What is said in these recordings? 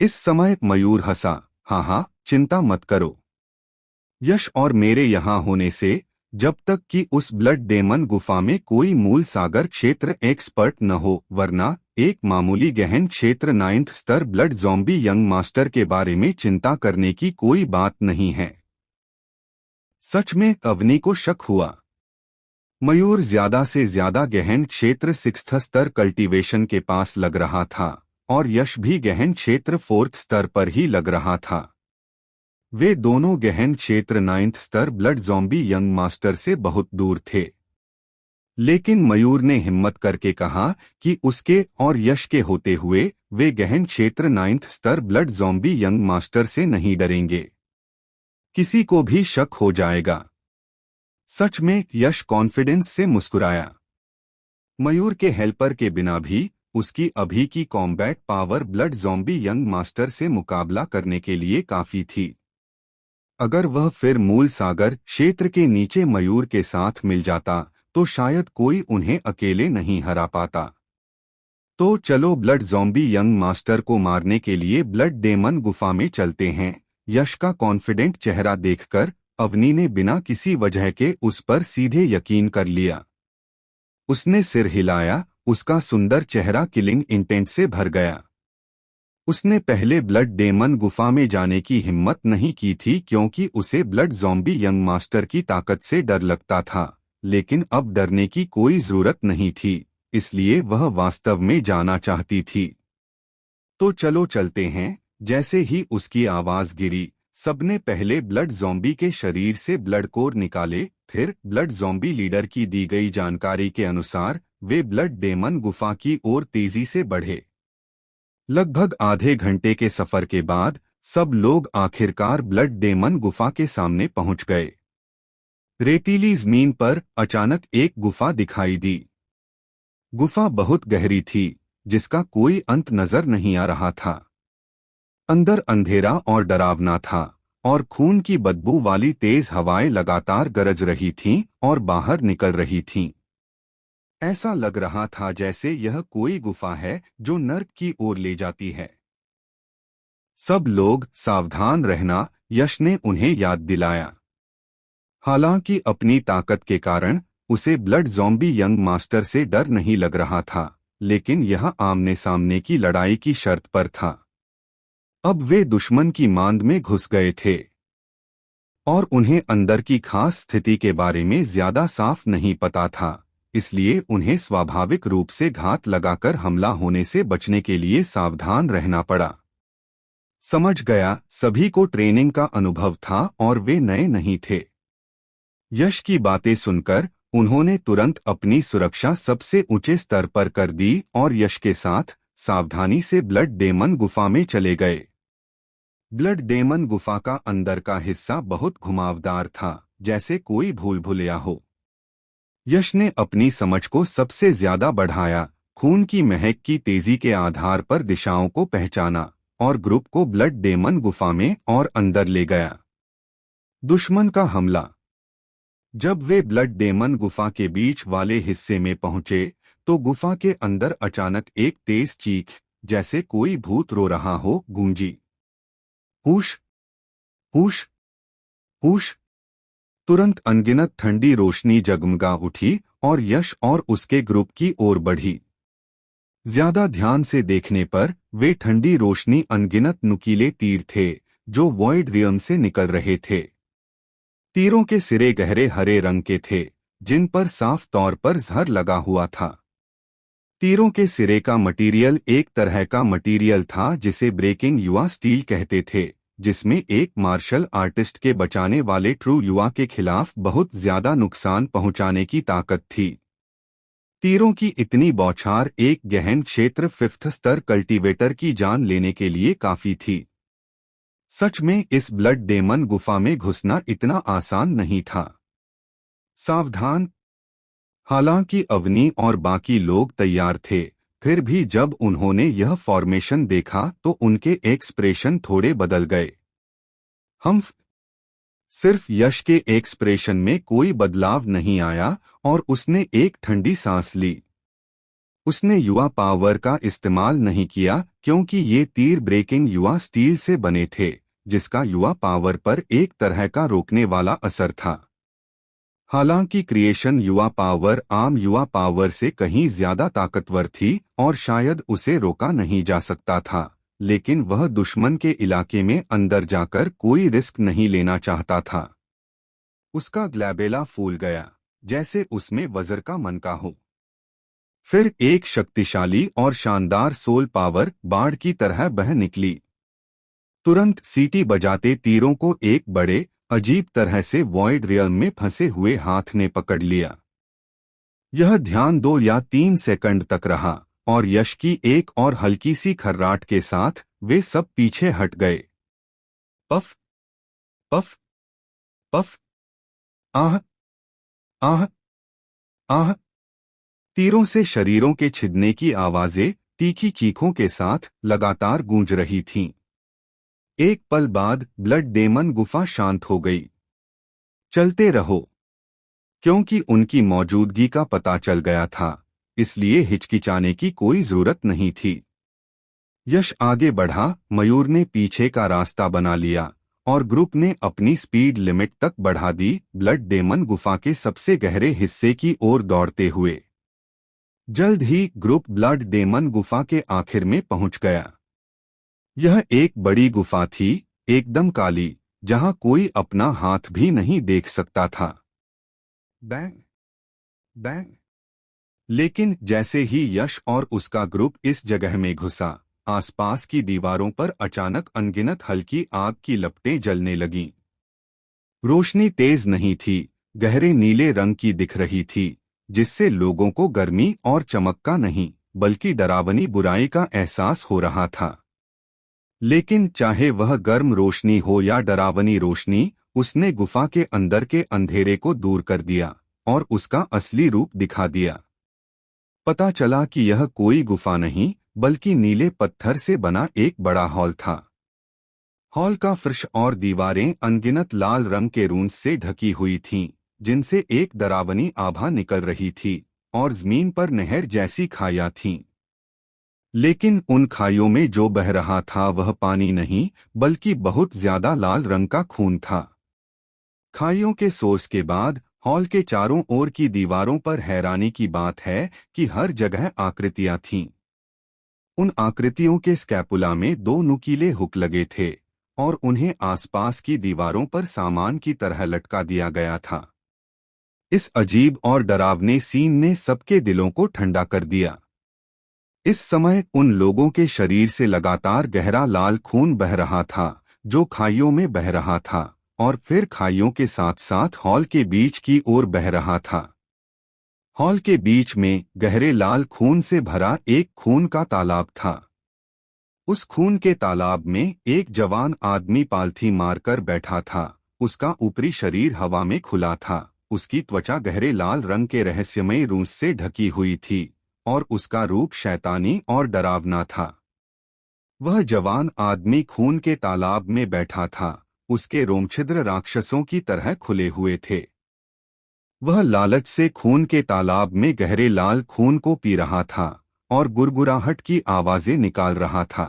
इस समय मयूर हंसा। हाँ हाँ, चिंता मत करो। यश और मेरे यहाँ होने से जब तक कि उस ब्लड डेमन गुफा में कोई मूल सागर क्षेत्र एक्सपर्ट न हो, वरना एक मामूली गहन क्षेत्र 9th स्तर ब्लड ज़ॉम्बी यंग मास्टर के बारे में चिंता करने की कोई बात नहीं है। सच में अवनी को शक हुआ। मयूर ज्यादा से ज्यादा गहन क्षेत्र 6th स्तर कल्टीवेशन के पास लग रहा था और यश भी गहन क्षेत्र 4th स्तर पर ही लग रहा था। वे दोनों गहन क्षेत्र 9th स्तर ब्लड ज़ॉम्बी यंग मास्टर से बहुत दूर थे। लेकिन मयूर ने हिम्मत करके कहा कि उसके और यश के होते हुए वे गहन क्षेत्र 9th स्तर ब्लड ज़ॉम्बी यंग मास्टर से नहीं डरेंगे। किसी को भी शक हो जाएगा। सच में यश कॉन्फिडेंस से मुस्कुराया। मयूर के हेल्पर के बिना भी उसकी अभी की combat power blood zombie young master से मुकाबला करने के लिए काफी थी। अगर वह फिर मूल सागर क्षेत्र के नीचे मयूर के साथ मिल जाता तो शायद कोई उन्हें अकेले नहीं हरा पाता। तो चलो ब्लड ज़ॉम्बी यंग मास्टर को मारने के लिए ब्लड डेमन गुफा में चलते हैं। यश का कॉन्फिडेंट चेहरा देखकर अवनी ने बिना किसी वजह के उस पर सीधे यकीन कर लिया। उसने सिर हिलाया, उसका सुंदर चेहरा किलिंग इंटेंट से भर गया। उसने पहले ब्लड डेमन गुफा में जाने की हिम्मत नहीं की थी क्योंकि उसे ब्लड ज़ॉम्बी यंग मास्टर की ताकत से डर लगता था, लेकिन अब डरने की कोई जरूरत नहीं थी, इसलिए वह वास्तव में जाना चाहती थी। तो चलो चलते हैं। जैसे ही उसकी आवाज गिरी, सबने पहले ब्लड ज़ॉम्बी के शरीर से ब्लड कोर निकाले। फिर ब्लड ज़ॉम्बी लीडर की दी गई जानकारी के अनुसार वे ब्लड डेमन गुफा की ओर तेजी से बढ़े। लगभग आधे घंटे के सफर के बाद सब लोग आखिरकार ब्लड डेमन गुफा के सामने पहुंच गए। रेतीली जमीन पर अचानक एक गुफा दिखाई दी। गुफा बहुत गहरी थी, जिसका कोई अंत नजर नहीं आ रहा था। अंदर अंधेरा और डरावना था और खून की बदबू वाली तेज हवाएं लगातार गरज रही थीं और बाहर निकल रही थीं। ऐसा लग रहा था जैसे यह कोई गुफा है जो नर्क की ओर ले जाती है। सब लोग सावधान रहना, यश ने उन्हें याद दिलाया। हालांकि अपनी ताकत के कारण उसे ब्लड ज़ॉम्बी यंग मास्टर से डर नहीं लग रहा था, लेकिन यह आमने सामने की लड़ाई की शर्त पर था। अब वे दुश्मन की मांद में घुस गए थे और उन्हें अंदर की खास स्थिति के बारे में ज्यादा साफ नहीं पता था, इसलिए उन्हें स्वाभाविक रूप से घात लगाकर हमला होने से बचने के लिए सावधान रहना पड़ा। समझ गया, सभी को ट्रेनिंग का अनुभव था और वे नए नहीं थे। यश की बातें सुनकर उन्होंने तुरंत अपनी सुरक्षा सबसे ऊंचे स्तर पर कर दी और यश के साथ सावधानी से ब्लड डेमन गुफा में चले गए। ब्लड डेमन गुफा का अंदर का हिस्सा बहुत घुमावदार था, जैसे कोई भूल भुलैया हो। यश ने अपनी समझ को सबसे ज्यादा बढ़ाया, खून की महक की तेजी के आधार पर दिशाओं को पहचाना और ग्रुप को ब्लड डेमन गुफा में और अंदर ले गया। दुश्मन का हमला। जब वे ब्लड डेमन गुफा के बीच वाले हिस्से में पहुंचे तो गुफा के अंदर अचानक एक तेज चीख, जैसे कोई भूत रो रहा हो, गूंजी। हुश, हुश, हुश। तुरंत अनगिनत ठंडी रोशनी जगमगा उठी और यश और उसके ग्रुप की ओर बढ़ी। ज्यादा ध्यान से देखने पर वे ठंडी रोशनी अनगिनत नुकीले तीर थे जो वॉइड रियम से निकल रहे थे। तीरों के सिरे गहरे हरे रंग के थे, जिन पर साफ तौर पर जहर लगा हुआ था। तीरों के सिरे का मटीरियल एक तरह का मटीरियल था जिसे ब्रेकिंग युवा स्टील कहते थे, जिसमें एक मार्शल आर्टिस्ट के बचाने वाले ट्रू युवा के खिलाफ बहुत ज्यादा नुकसान पहुंचाने की ताकत थी। तीरों की इतनी बौछार एक गहन क्षेत्र 5th स्तर कल्टीवेटर की जान लेने के लिए काफी थी। सच में इस ब्लड डेमन गुफा में घुसना इतना आसान नहीं था। सावधान। हालांकि अवनी और बाकी लोग तैयार थे, फिर भी जब उन्होंने यह फॉर्मेशन देखा तो उनके एक्सप्रेशन थोड़े बदल गए। सिर्फ यश के एक्सप्रेशन में कोई बदलाव नहीं आया और उसने एक ठंडी सांस ली। उसने युवा पावर का इस्तेमाल नहीं किया क्योंकि ये तीर ब्रेकिंग युवा स्टील से बने थे, जिसका युवा पावर पर एक तरह का रोकने वाला असर था। हालांकि क्रिएशन युवा पावर आम युवा पावर से कहीं ज्यादा ताकतवर थी और शायद उसे रोका नहीं जा सकता था, लेकिन वह दुश्मन के इलाके में अंदर जाकर कोई रिस्क नहीं लेना चाहता था। उसका ग्लैबेला फूल गया, जैसे उसमें वज्र का मनका हो। फिर एक शक्तिशाली और शानदार सोल पावर बाढ़ की तरह बह निकली। तुरंत सीटी बजाते तीरों को एक बड़े अजीब तरह से वॉइड रियल्म में फंसे हुए हाथ ने पकड़ लिया। यह ध्यान 2 या 3 सेकंड तक रहा और यश की एक और हल्की सी खर्राट के साथ वे सब पीछे हट गए। Puff puff puff. आह आह आह। तीरों से शरीरों के छिदने की आवाजें तीखी चीखों के साथ लगातार गूंज रही थीं। एक पल बाद ब्लड डेमन गुफा शांत हो गई। चलते रहो, क्योंकि उनकी मौजूदगी का पता चल गया था, इसलिए हिचकिचाने की कोई जरूरत नहीं थी। यश आगे बढ़ा, मयूर ने पीछे का रास्ता बना लिया और ग्रुप ने अपनी स्पीड लिमिट तक बढ़ा दी, ब्लड डेमन गुफा के सबसे गहरे हिस्से की ओर दौड़ते हुए। जल्द ही ग्रुप ब्लड डेमन गुफा के आखिर में पहुंच गया। यह एक बड़ी गुफा थी, एकदम काली, जहां कोई अपना हाथ भी नहीं देख सकता था। Bang bang. लेकिन जैसे ही यश और उसका ग्रुप इस जगह में घुसा, आसपास की दीवारों पर अचानक अनगिनत हल्की आग की लपटें जलने लगीं। रोशनी तेज नहीं थी, गहरे नीले रंग की दिख रही थी, जिससे लोगों को गर्मी और चमक का नहीं बल्कि डरावनी बुराई का एहसास हो रहा था। लेकिन चाहे वह गर्म रोशनी हो या डरावनी रोशनी, उसने गुफा के अंदर के अंधेरे को दूर कर दिया और उसका असली रूप दिखा दिया। पता चला कि यह कोई गुफा नहीं बल्कि नीले पत्थर से बना एक बड़ा हॉल था। हॉल का फर्श और दीवारें अनगिनत लाल रंग के रूंस से ढकी हुई थीं, जिनसे एक डरावनी आभा निकल रही थी, और जमीन पर नहर जैसी खाइयां थीं। लेकिन उन खाइयों में जो बह रहा था वह पानी नहीं बल्कि बहुत ज्यादा लाल रंग का खून था। खाइयों के सोर्स के बाद हॉल के चारों ओर की दीवारों पर हैरानी की बात है कि हर जगह आकृतियां थीं। उन आकृतियों के स्कैपुला में 2 नुकीले हुक लगे थे और उन्हें आसपास की दीवारों पर सामान की तरह लटका दिया गया था। इस अजीब और डरावने सीन ने सबके दिलों को ठंडा कर दिया। इस समय उन लोगों के शरीर से लगातार गहरा लाल खून बह रहा था, जो खाइयों में बह रहा था और फिर खाइयों के साथ साथ हॉल के बीच की ओर बह रहा था। हॉल के बीच में गहरे लाल खून से भरा एक खून का तालाब था। उस खून के तालाब में एक जवान आदमी पालथी मारकर बैठा था। उसका ऊपरी शरीर हवा में खुला था, उसकी त्वचा गहरे लाल रंग के रहस्यमय रूस से ढकी हुई थी और उसका रूप शैतानी और डरावना था। वह जवान आदमी खून के तालाब में बैठा था, उसके रोमछिद्र राक्षसों की तरह खुले हुए थे। वह लालच से खून के तालाब में गहरे लाल खून को पी रहा था और गुरगुराहट की आवाजें निकाल रहा था।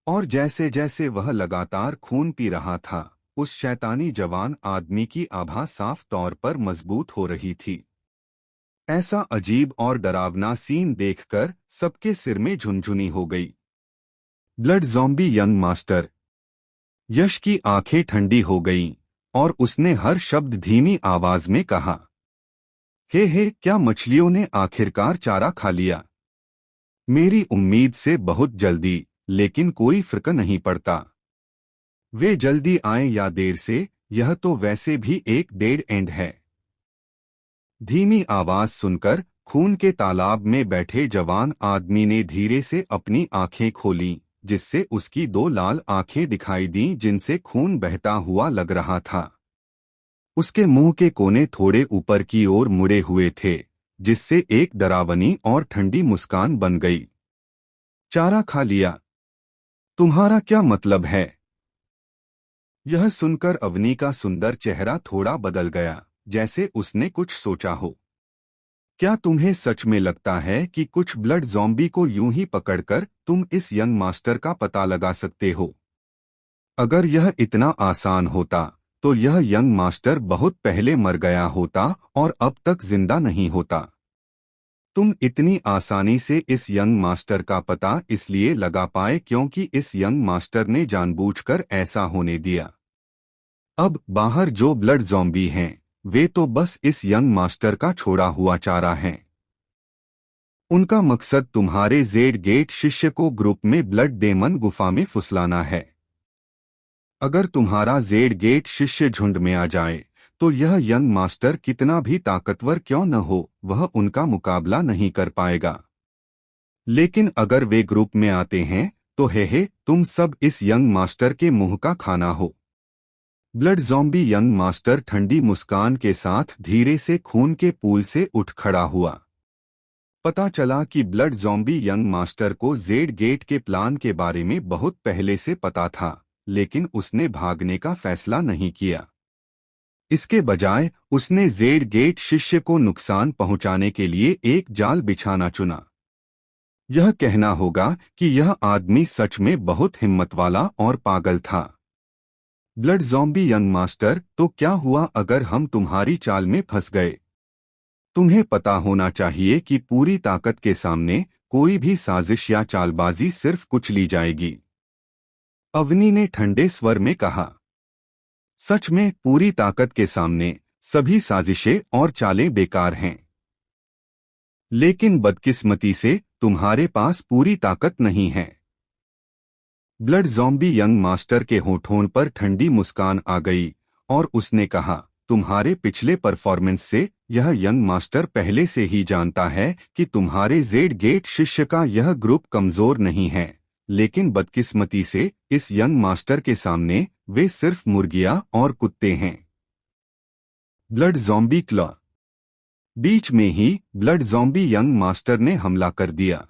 और जैसे जैसे वह लगातार खून पी रहा था, उस शैतानी जवान आदमी की आभा साफ तौर पर मजबूत हो रही थी। ऐसा अजीब और डरावना सीन देखकर सबके सिर में झुनझुनी हो गई। Blood zombie young master. Yash की आंखें ठंडी हो गईं और उसने हर शब्द धीमी आवाज में कहा, हे क्या मछलियों ने आखिरकार चारा खा लिया? मेरी उम्मीद से बहुत जल्दी, लेकिन कोई फर्क नहीं पड़ता। वे जल्दी आए या देर से, यह तो वैसे भी एक डेड एंड है। धीमी आवाज सुनकर खून के तालाब में बैठे जवान आदमी ने धीरे से अपनी आंखें खोलीं, जिससे उसकी 2 लाल आंखें दिखाई दीं जिनसे खून बहता हुआ लग रहा था। उसके मुंह के कोने थोड़े ऊपर की ओर मुड़े हुए थे, जिससे एक डरावनी और ठंडी मुस्कान बन गई। चारा खा लिया? तुम्हारा क्या मतलब है? यह सुनकर अवनी का सुंदर चेहरा थोड़ा बदल गया, जैसे उसने कुछ सोचा हो। क्या तुम्हें सच में लगता है कि कुछ ब्लड ज़ॉम्बी को यूं ही पकड़कर तुम इस यंग मास्टर का पता लगा सकते हो? अगर यह इतना आसान होता तो यह यंग मास्टर बहुत पहले मर गया होता और अब तक जिंदा नहीं होता। तुम इतनी आसानी से इस यंग मास्टर का पता इसलिए लगा पाए क्योंकि इस यंग मास्टर ने जानबूझकर ऐसा होने दिया। अब बाहर जो ब्लड ज़ॉम्बी हैं वे तो बस इस यंग मास्टर का छोड़ा हुआ चारा हैं। उनका मकसद तुम्हारे जेड गेट शिष्य को ग्रुप में ब्लड डेमन गुफा में फुसलाना है। अगर तुम्हारा जेड गेट शिष्य झुंड में आ जाए तो यह यंग मास्टर कितना भी ताकतवर क्यों न हो वह उनका मुकाबला नहीं कर पाएगा। लेकिन अगर वे ग्रुप में आते हैं तो हे तुम सब इस यंग मास्टर के मुंह का खाना हो। ब्लड ज़ॉम्बी यंग मास्टर ठंडी मुस्कान के साथ धीरे से खून के पूल से उठ खड़ा हुआ। पता चला कि ब्लड ज़ॉम्बी यंग मास्टर को जेड गेट के प्लान के बारे में बहुत पहले से पता था, लेकिन उसने भागने का फैसला नहीं किया। इसके बजाय उसने जेड गेट शिष्य को नुकसान पहुंचाने के लिए एक जाल बिछाना चुना। यह कहना होगा कि यह आदमी सच में बहुत हिम्मत वाला और पागल था। ब्लड ज़ॉम्बी यंग मास्टर, तो क्या हुआ अगर हम तुम्हारी चाल में फंस गए? तुम्हें पता होना चाहिए कि पूरी ताकत के सामने कोई भी साजिश या चालबाजी सिर्फ कुचली जाएगी। अवनी ने ठंडे स्वर में कहा। सच में पूरी ताकत के सामने सभी साजिशें और चालें बेकार हैं। लेकिन बदकिस्मती से तुम्हारे पास पूरी ताकत नहीं है। ब्लड ज़ॉम्बी यंग मास्टर के होठों पर ठंडी मुस्कान आ गई और उसने कहा, तुम्हारे पिछले परफॉर्मेंस से यह यंग मास्टर पहले से ही जानता है कि तुम्हारे जेड गेट शिष्य का यह ग्रुप कमजोर नहीं है, लेकिन बदकिस्मती से इस यंग मास्टर के सामने वे सिर्फ मुर्गियां और कुत्ते हैं। Blood zombie claw. बीच में ही ब्लड ज़ॉम्बी यंग मास्टर ने हमला कर दिया।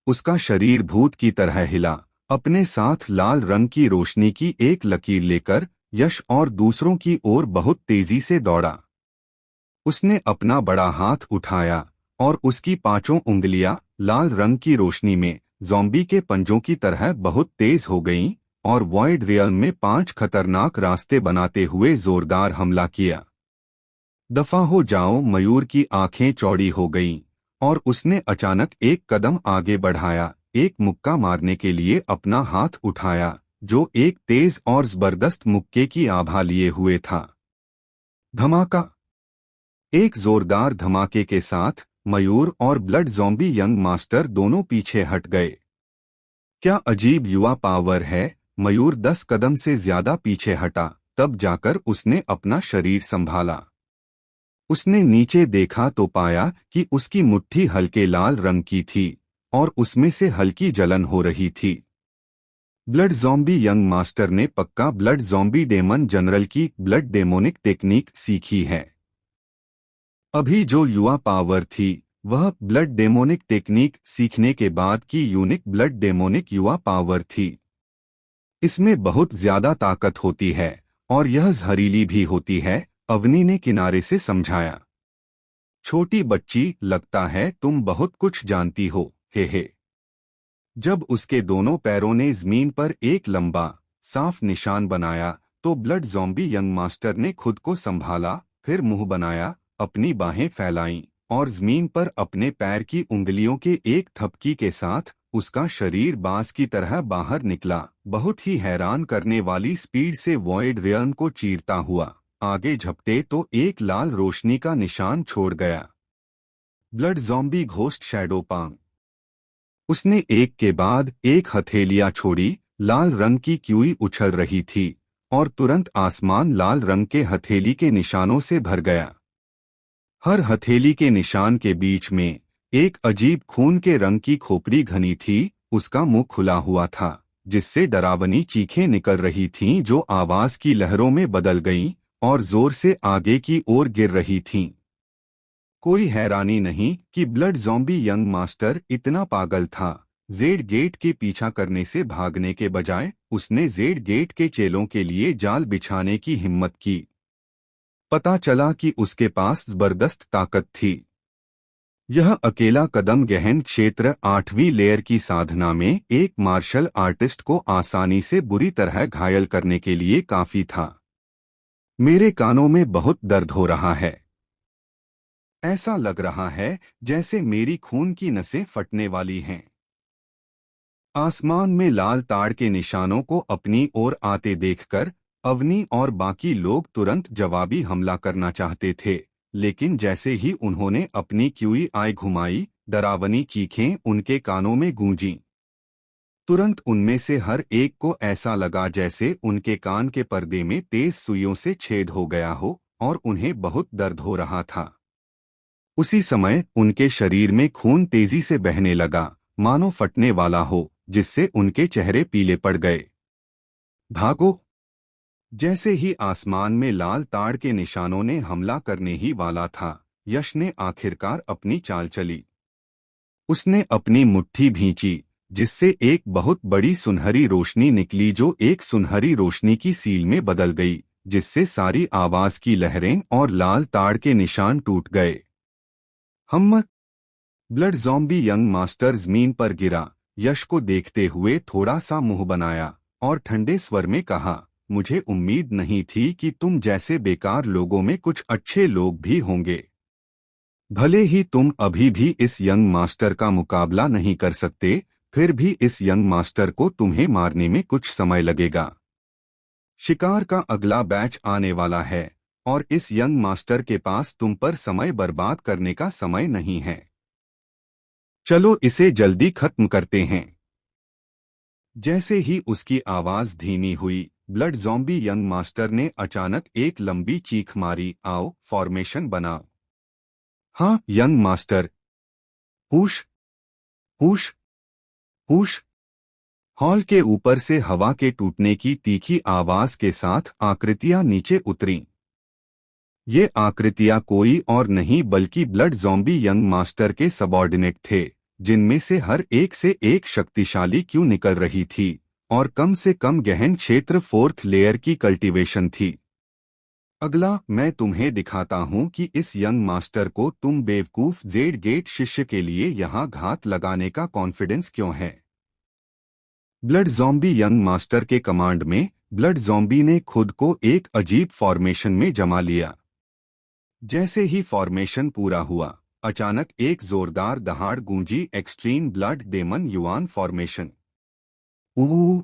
उसका शरीर भूत की तरह हिला, अपने साथ लाल रंग की रोशनी की एक लकीर लेकर यश और दूसरों की ओर बहुत तेजी से दौड़ा। उसने अपना बड़ा हाथ उठाया और उसकी पांचों उंगलियां लाल रंग की रोशनी में ज़ॉम्बी के पंजों की तरह बहुत तेज हो गईं और वॉइड रियल में 5 खतरनाक रास्ते बनाते हुए जोरदार हमला किया। दफा हो जाओ। मयूर की आंखें चौड़ी हो गईं और उसने अचानक एक कदम आगे बढ़ाया, एक मुक्का मारने के लिए अपना हाथ उठाया जो एक तेज और जबरदस्त मुक्के की आभा लिए हुए था। धमाका। एक जोरदार धमाके के साथ मयूर और ब्लड ज़ॉम्बी यंग मास्टर दोनों पीछे हट गए। क्या अजीब युवा पावर है। मयूर 10 कदम से ज्यादा पीछे हटा, तब जाकर उसने अपना शरीर संभाला। उसने नीचे देखा तो पाया कि उसकी मुट्ठी हल्के लाल रंग की थी और उसमें से हल्की जलन हो रही थी। ब्लड ज़ॉम्बी यंग मास्टर ने पक्का ब्लड ज़ॉम्बी डेमन जनरल की ब्लड डेमोनिक टेक्निक सीखी है। अभी जो युवा पावर थी वह ब्लड डेमोनिक टेक्निक सीखने के बाद की यूनिक ब्लड डेमोनिक युवा पावर थी। इसमें बहुत ज्यादा ताकत होती है और यह जहरीली भी होती है, अवनी ने किनारे से समझाया। छोटी बच्ची, लगता है तुम बहुत कुछ जानती हो, हे। जब उसके दोनों पैरों ने जमीन पर एक लंबा साफ निशान बनाया तो ब्लड ज़ॉम्बी यंग मास्टर ने खुद को संभाला, फिर मुंह बनाया, अपनी बाहें फैलाईं और जमीन पर अपने पैर की उंगलियों के एक थपकी के साथ उसका शरीर बांस की तरह बाहर निकला, बहुत ही हैरान करने वाली स्पीड से वॉइड रियल्म को चीरता हुआ आगे झपटे तो एक लाल रोशनी का निशान छोड़ गया। ब्लड ज़ॉम्बी घोस्ट शैडो पांग। उसने एक के बाद एक हथेलियां छोड़ी। लाल रंग की क्यूई उछल रही थी और तुरंत आसमान लाल रंग के हथेली के निशानों से भर गया। हर हथेली के निशान के बीच में एक अजीब खून के रंग की खोपड़ी घनी थी, उसका मुंह खुला हुआ था जिससे डरावनी चीखें निकल रही थीं जो आवाज की लहरों में बदल गईं और जोर से आगे की ओर गिर रही थीं। कोई हैरानी नहीं कि ब्लड ज़ॉम्बी यंग मास्टर इतना पागल था। जेड गेट के पीछा करने से भागने के बजाय उसने जेड गेट के चेलों के लिए जाल बिछाने की हिम्मत की। पता चला कि उसके पास जबरदस्त ताकत थी। यह अकेला कदम गहन क्षेत्र 8वीं लेयर की साधना में एक मार्शल आर्टिस्ट को आसानी से बुरी तरह घायल करने के लिए काफी था। मेरे कानों में बहुत दर्द हो रहा है। ऐसा लग रहा है जैसे मेरी खून की नसें फटने वाली हैं। आसमान में लाल ताड़ के निशानों को अपनी ओर आते देखकर अवनी और बाकी लोग तुरंत जवाबी हमला करना चाहते थे, लेकिन जैसे ही उन्होंने अपनी क्यूई आई घुमाई, डरावनी चीखें उनके कानों में गूंजीं। तुरंत उनमें से हर एक को ऐसा लगा जैसे उनके कान के पर्दे में तेज सुइयों से छेद हो गया हो और उन्हें बहुत दर्द हो रहा था। उसी समय उनके शरीर में खून तेजी से बहने लगा, मानो फटने वाला हो, जिससे उनके चेहरे पीले पड़ गए। भागो! जैसे ही आसमान में लाल ताड़ के निशानों ने हमला करने ही वाला था, यश ने आखिरकार अपनी चाल चली। उसने अपनी मुट्ठी भींची, जिससे एक बहुत बड़ी सुनहरी रोशनी निकली जो एक सुनहरी रोशनी की सील में बदल गई, जिससे सारी आवाज की लहरें और लाल ताड़ के निशान टूट गए। हम ब्लड ज़ॉम्बी यंग मास्टर जमीन पर गिरा, यश को देखते हुए थोड़ा सा मुंह बनाया और ठंडे स्वर में कहा, मुझे उम्मीद नहीं थी कि तुम जैसे बेकार लोगों में कुछ अच्छे लोग भी होंगे। भले ही तुम अभी भी इस यंग मास्टर का मुकाबला नहीं कर सकते, फिर भी इस यंग मास्टर को तुम्हें मारने में कुछ समय लगेगा। शिकार का अगला बैच आने वाला है और इस यंग मास्टर के पास तुम पर समय बर्बाद करने का समय नहीं है। चलो इसे जल्दी खत्म करते हैं। जैसे ही उसकी आवाज धीमी हुई, ब्लड ज़ॉम्बी यंग मास्टर ने अचानक एक लंबी चीख मारी, आओ फॉर्मेशन बनाओ। हाँ यंग मास्टर। हुश हुश हुश। हॉल के ऊपर से हवा के टूटने की तीखी आवाज के साथ आकृतियां नीचे उतरीं। ये आकृतियां कोई और नहीं बल्कि ब्लड ज़ॉम्बी यंग मास्टर के सबॉर्डिनेट थे, जिनमें से हर एक से एक शक्तिशाली क्यू निकल रही थी और कम से कम गहन क्षेत्र 4th लेयर की कल्टीवेशन थी। अगला मैं तुम्हें दिखाता हूं कि इस यंग मास्टर को तुम बेवकूफ जेड गेट शिष्य के लिए यहां घात लगाने का कॉन्फिडेंस क्यों है। ब्लड ज़ॉम्बी यंग मास्टर के कमांड में ब्लड ज़ॉम्बी ने खुद को एक अजीब फॉर्मेशन में जमा लिया। जैसे ही फॉर्मेशन पूरा हुआ, अचानक एक जोरदार दहाड़ गूंजी, extreme blood demon Yuan formation. ऊ!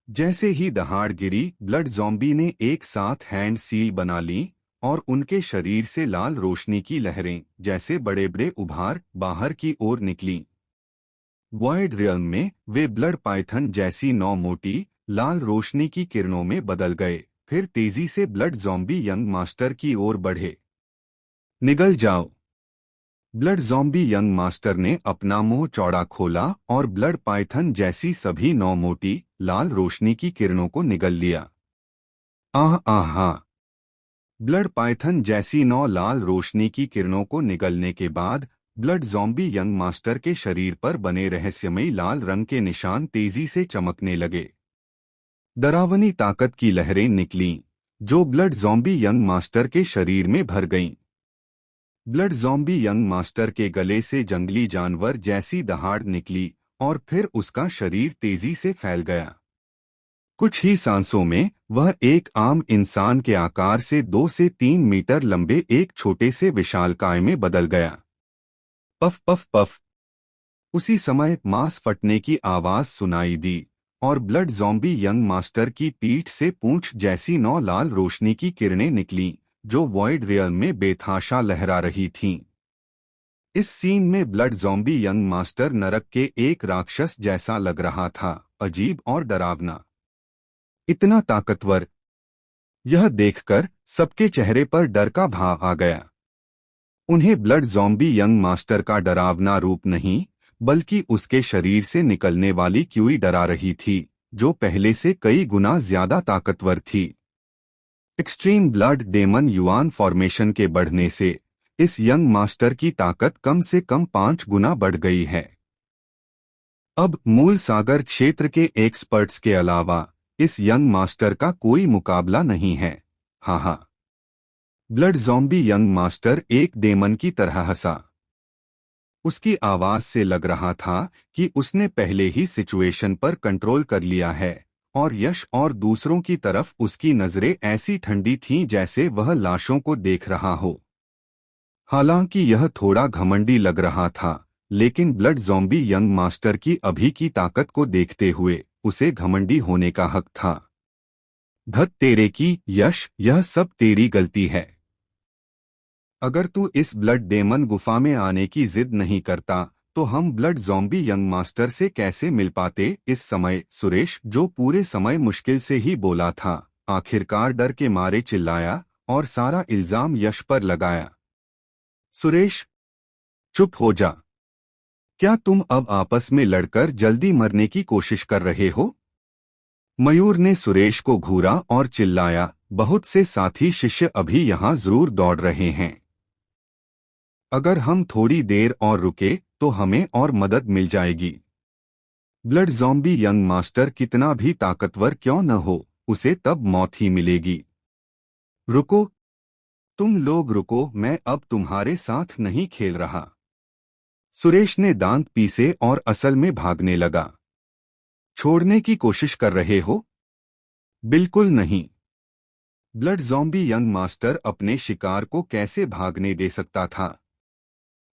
जैसे ही दहाड़ गिरी, ब्लड ज़ॉम्बी ने एक साथ हैंड सील बना ली और उनके शरीर से लाल रोशनी की लहरें जैसे बड़े बड़े उभार बाहर की ओर निकलीं। वॉइड रियल्म में वे ब्लड पाइथन जैसी 9 मोटी लाल रोशनी की किरणों में बदल गए, फिर तेजी से ब्लड ज़ॉम्बी यंग मास्टर की ओर बढ़े। निगल जाओ! ब्लड ज़ॉम्बी यंग मास्टर ने अपना मुंह चौड़ा खोला और ब्लड पाइथन जैसी सभी 9 मोटी लाल रोशनी की किरणों को निगल लिया। आह आहा! ब्लड पाइथन जैसी 9 लाल रोशनी की किरणों को निगलने के बाद ब्लड ज़ॉम्बी यंग मास्टर के शरीर पर बने रहस्यमयी लाल रंग के निशान तेजी से चमकने लगे। डरावनी ताकत की लहरें निकलीं, जो ब्लड ज़ॉम्बी यंग मास्टर के शरीर में भर गईं। ब्लड ज़ॉम्बी यंग मास्टर के गले से जंगली जानवर जैसी दहाड़ निकली और फिर उसका शरीर तेजी से फैल गया। कुछ ही सांसों में वह एक आम इंसान के आकार से 2 से 3 मीटर लंबे एक छोटे से विशालकाय में बदल गया। Puff puff puff! उसी समय मांस फटने की आवाज सुनाई दी और ब्लड ज़ॉम्बी यंग मास्टर की पीठ से पूंछ जैसी 9 लाल रोशनी की किरणें निकलीं, जो वॉइड रियल्म में बेतहाशा लहरा रही थीं। इस सीन में ब्लड ज़ॉम्बी यंग मास्टर नरक के एक राक्षस जैसा लग रहा था, अजीब और डरावना। इतना ताकतवर! यह देखकर सबके चेहरे पर डर का भाव आ गया। उन्हें ब्लड ज़ॉम्बी यंग मास्टर का डरावना रूप नहीं, बल्कि उसके शरीर से निकलने वाली क्यूई डरा रही थी, जो पहले से कई गुना ज्यादा ताकतवर थी। Extreme blood demon Yuan formation के बढ़ने से इस यंग मास्टर की ताकत कम से कम 5 गुना बढ़ गई है। अब मूल सागर क्षेत्र के एक्सपर्ट्स के अलावा इस यंग मास्टर का कोई मुकाबला नहीं है। हाँ हाँ। ब्लड ज़ॉम्बी यंग मास्टर एक डेमन की तरह हंसा। उसकी आवाज से लग रहा था कि उसने पहले ही सिचुएशन पर कंट्रोल कर लिया है, और यश और दूसरों की तरफ उसकी नजरें ऐसी ठंडी थीं जैसे वह लाशों को देख रहा हो। हालांकि यह थोड़ा घमंडी लग रहा था, लेकिन ब्लड ज़ॉम्बी यंग मास्टर की अभी की ताकत को देखते हुए उसे घमंडी होने का हक था। धत तेरे की, यश, यह सब तेरी गलती है। अगर तू इस ब्लड डेमन गुफा में आने की जिद नहीं करता तो हम ब्लड ज़ॉम्बी यंग मास्टर से कैसे मिल पाते। इस समय सुरेश, जो पूरे समय मुश्किल से ही बोला था, आखिरकार डर के मारे चिल्लाया और सारा इल्जाम यश पर लगाया। सुरेश, चुप हो जा। क्या तुम अब आपस में लड़कर जल्दी मरने की कोशिश कर रहे हो? मयूर ने सुरेश को घूरा और चिल्लाया, बहुत से साथी शिष्य अभी यहाँ जरूर दौड़ रहे हैं। अगर हम थोड़ी देर और रुके तो हमें और मदद मिल जाएगी। ब्लड ज़ॉम्बी यंग मास्टर कितना भी ताकतवर क्यों न हो, उसे तब मौत ही मिलेगी। रुको, तुम लोग रुको, मैं अब तुम्हारे साथ नहीं खेल रहा। सुरेश ने दांत पीसे और असल में भागने लगा। छोड़ने की कोशिश कर रहे हो? बिल्कुल नहीं। ब्लड ज़ॉम्बी यंग मास्टर अपने शिकार को कैसे भागने दे सकता था?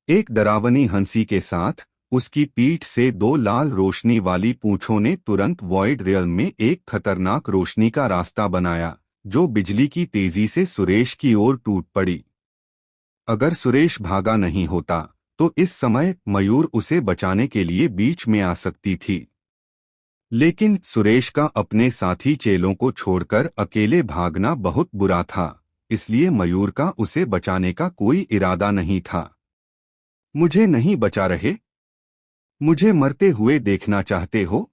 एक डरावनी हंसी के साथ उसकी पीठ से दो लाल रोशनी वाली पूंछों ने तुरंत वॉइड रियल्म में एक खतरनाक रोशनी का रास्ता बनाया, जो बिजली की तेजी से सुरेश की ओर टूट पड़ी। अगर सुरेश भागा नहीं होता तो इस समय मयूर उसे बचाने के लिए बीच में आ सकती थी। लेकिन सुरेश का अपने साथी चेलों को छोड़कर अकेले भागना बहुत बुरा था, इसलिए मयूर का उसे बचाने का कोई इरादा नहीं था। मुझे नहीं बचा रहे? मुझे मरते हुए देखना चाहते हो?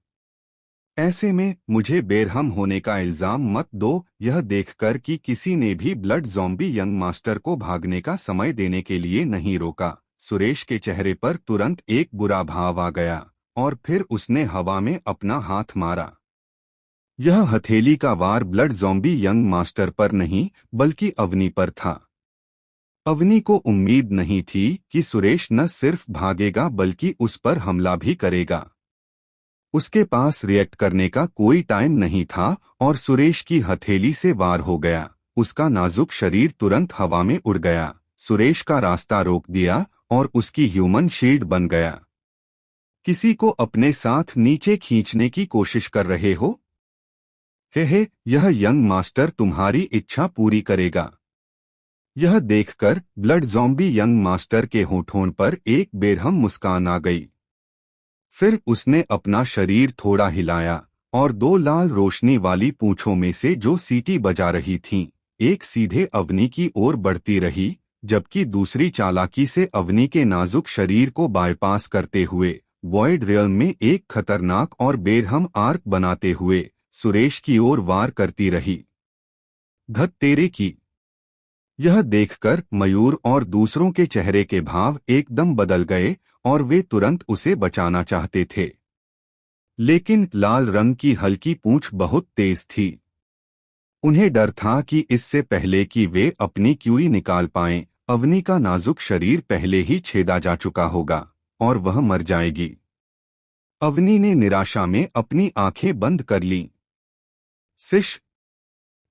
ऐसे में मुझे बेरहम होने का इल्जाम मत दो। यह देखकर कि किसी ने भी ब्लड ज़ॉम्बी यंग मास्टर को भागने का समय देने के लिए नहीं रोका, सुरेश के चेहरे पर तुरंत एक बुरा भाव आ गया और फिर उसने हवा में अपना हाथ मारा। यह हथेली का वार ब्लड ज़ॉम्बी यंग मास्टर पर नहीं बल्कि अवनी पर था। अवनी को उम्मीद नहीं थी कि सुरेश न सिर्फ भागेगा बल्कि उस पर हमला भी करेगा। उसके पास रिएक्ट करने का कोई टाइम नहीं था और सुरेश की हथेली से वार हो गया। उसका नाजुक शरीर तुरंत हवा में उड़ गया, सुरेश का रास्ता रोक दिया और उसकी ह्यूमन शील्ड बन गया। किसी को अपने साथ नीचे खींचने की कोशिश कर रहे हो? हे, यह यंग मास्टर तुम्हारी इच्छा पूरी करेगा। यह देखकर ब्लड ज़ॉम्बी यंग मास्टर के होठों पर एक बेरहम मुस्कान आ गई। फिर उसने अपना शरीर थोड़ा हिलाया और दो लाल रोशनी वाली पूंछों में से जो सीटी बजा रही थीं, एक सीधे अवनी की ओर बढ़ती रही, जबकि दूसरी चालाकी से अवनी के नाजुक शरीर को बाईपास करते हुए वॉइड रियल्म में एक खतरनाक और बेरहम आर्क बनाते हुए सुरेश की ओर वार करती रही। धत तेरे की। यह देखकर मयूर और दूसरों के चेहरे के भाव एकदम बदल गए और वे तुरंत उसे बचाना चाहते थे। लेकिन लाल रंग की हल्की पूंछ बहुत तेज थी। उन्हें डर था कि इससे पहले कि वे अपनी क्यूई निकाल पाएं, अवनी का नाजुक शरीर पहले ही छेदा जा चुका होगा और वह मर जाएगी। अवनी ने निराशा में अपनी आंखें बंद कर लीं। सिश।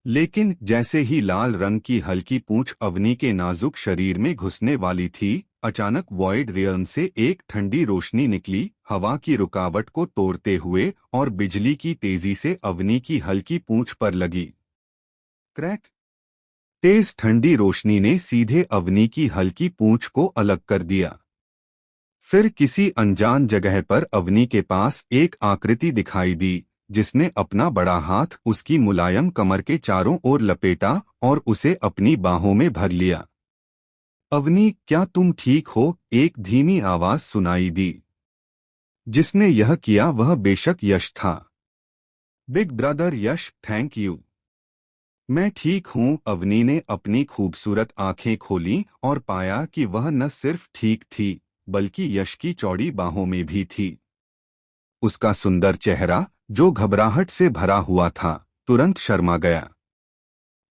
लेकिन जैसे ही लाल रंग की हल्की पूंछ अवनी के नाजुक शरीर में घुसने वाली थी, अचानक वॉइड रियल्म से एक ठंडी रोशनी निकली, हवा की रुकावट को तोड़ते हुए और बिजली की तेजी से अवनी की हल्की पूंछ पर लगी। क्रैक। तेज ठंडी रोशनी ने सीधे अवनी की हल्की पूंछ को अलग कर दिया। फिर किसी अनजान जगह पर अवनी के पास एक आकृति दिखाई दी, जिसने अपना बड़ा हाथ उसकी मुलायम कमर के चारों ओर लपेटा और उसे अपनी बाहों में भर लिया। अवनी, क्या तुम ठीक हो? एक धीमी आवाज सुनाई दी। जिसने यह किया वह बेशक यश था। Big brother Yash, thank you. मैं ठीक हूँ। अवनी ने अपनी खूबसूरत आंखें खोलीं और पाया कि वह न सिर्फ ठीक थी बल्कि यश की चौड़ी बाहों में भी थी। उसका सुंदर चेहरा, जो घबराहट से भरा हुआ था, तुरंत शर्मा गया।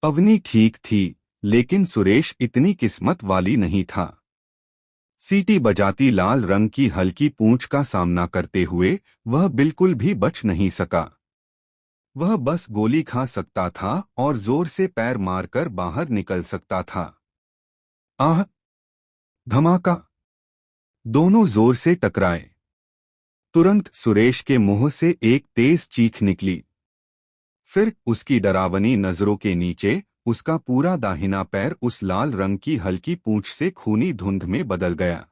अवनी ठीक थी, लेकिन सुरेश इतनी किस्मत वाली नहीं था। सीटी बजाती लाल रंग की हल्की पूंछ का सामना करते हुए वह बिल्कुल भी बच नहीं सका। वह बस गोली खा सकता था और जोर से पैर मारकर बाहर निकल सकता था। आह! धमाका! दोनों जोर से टकराए। तुरंत सुरेश के मुंह से एक तेज चीख निकली। फिर उसकी डरावनी नजरों के नीचे उसका पूरा दाहिना पैर उस लाल रंग की हल्की पूंछ से खूनी धुंध में बदल गया।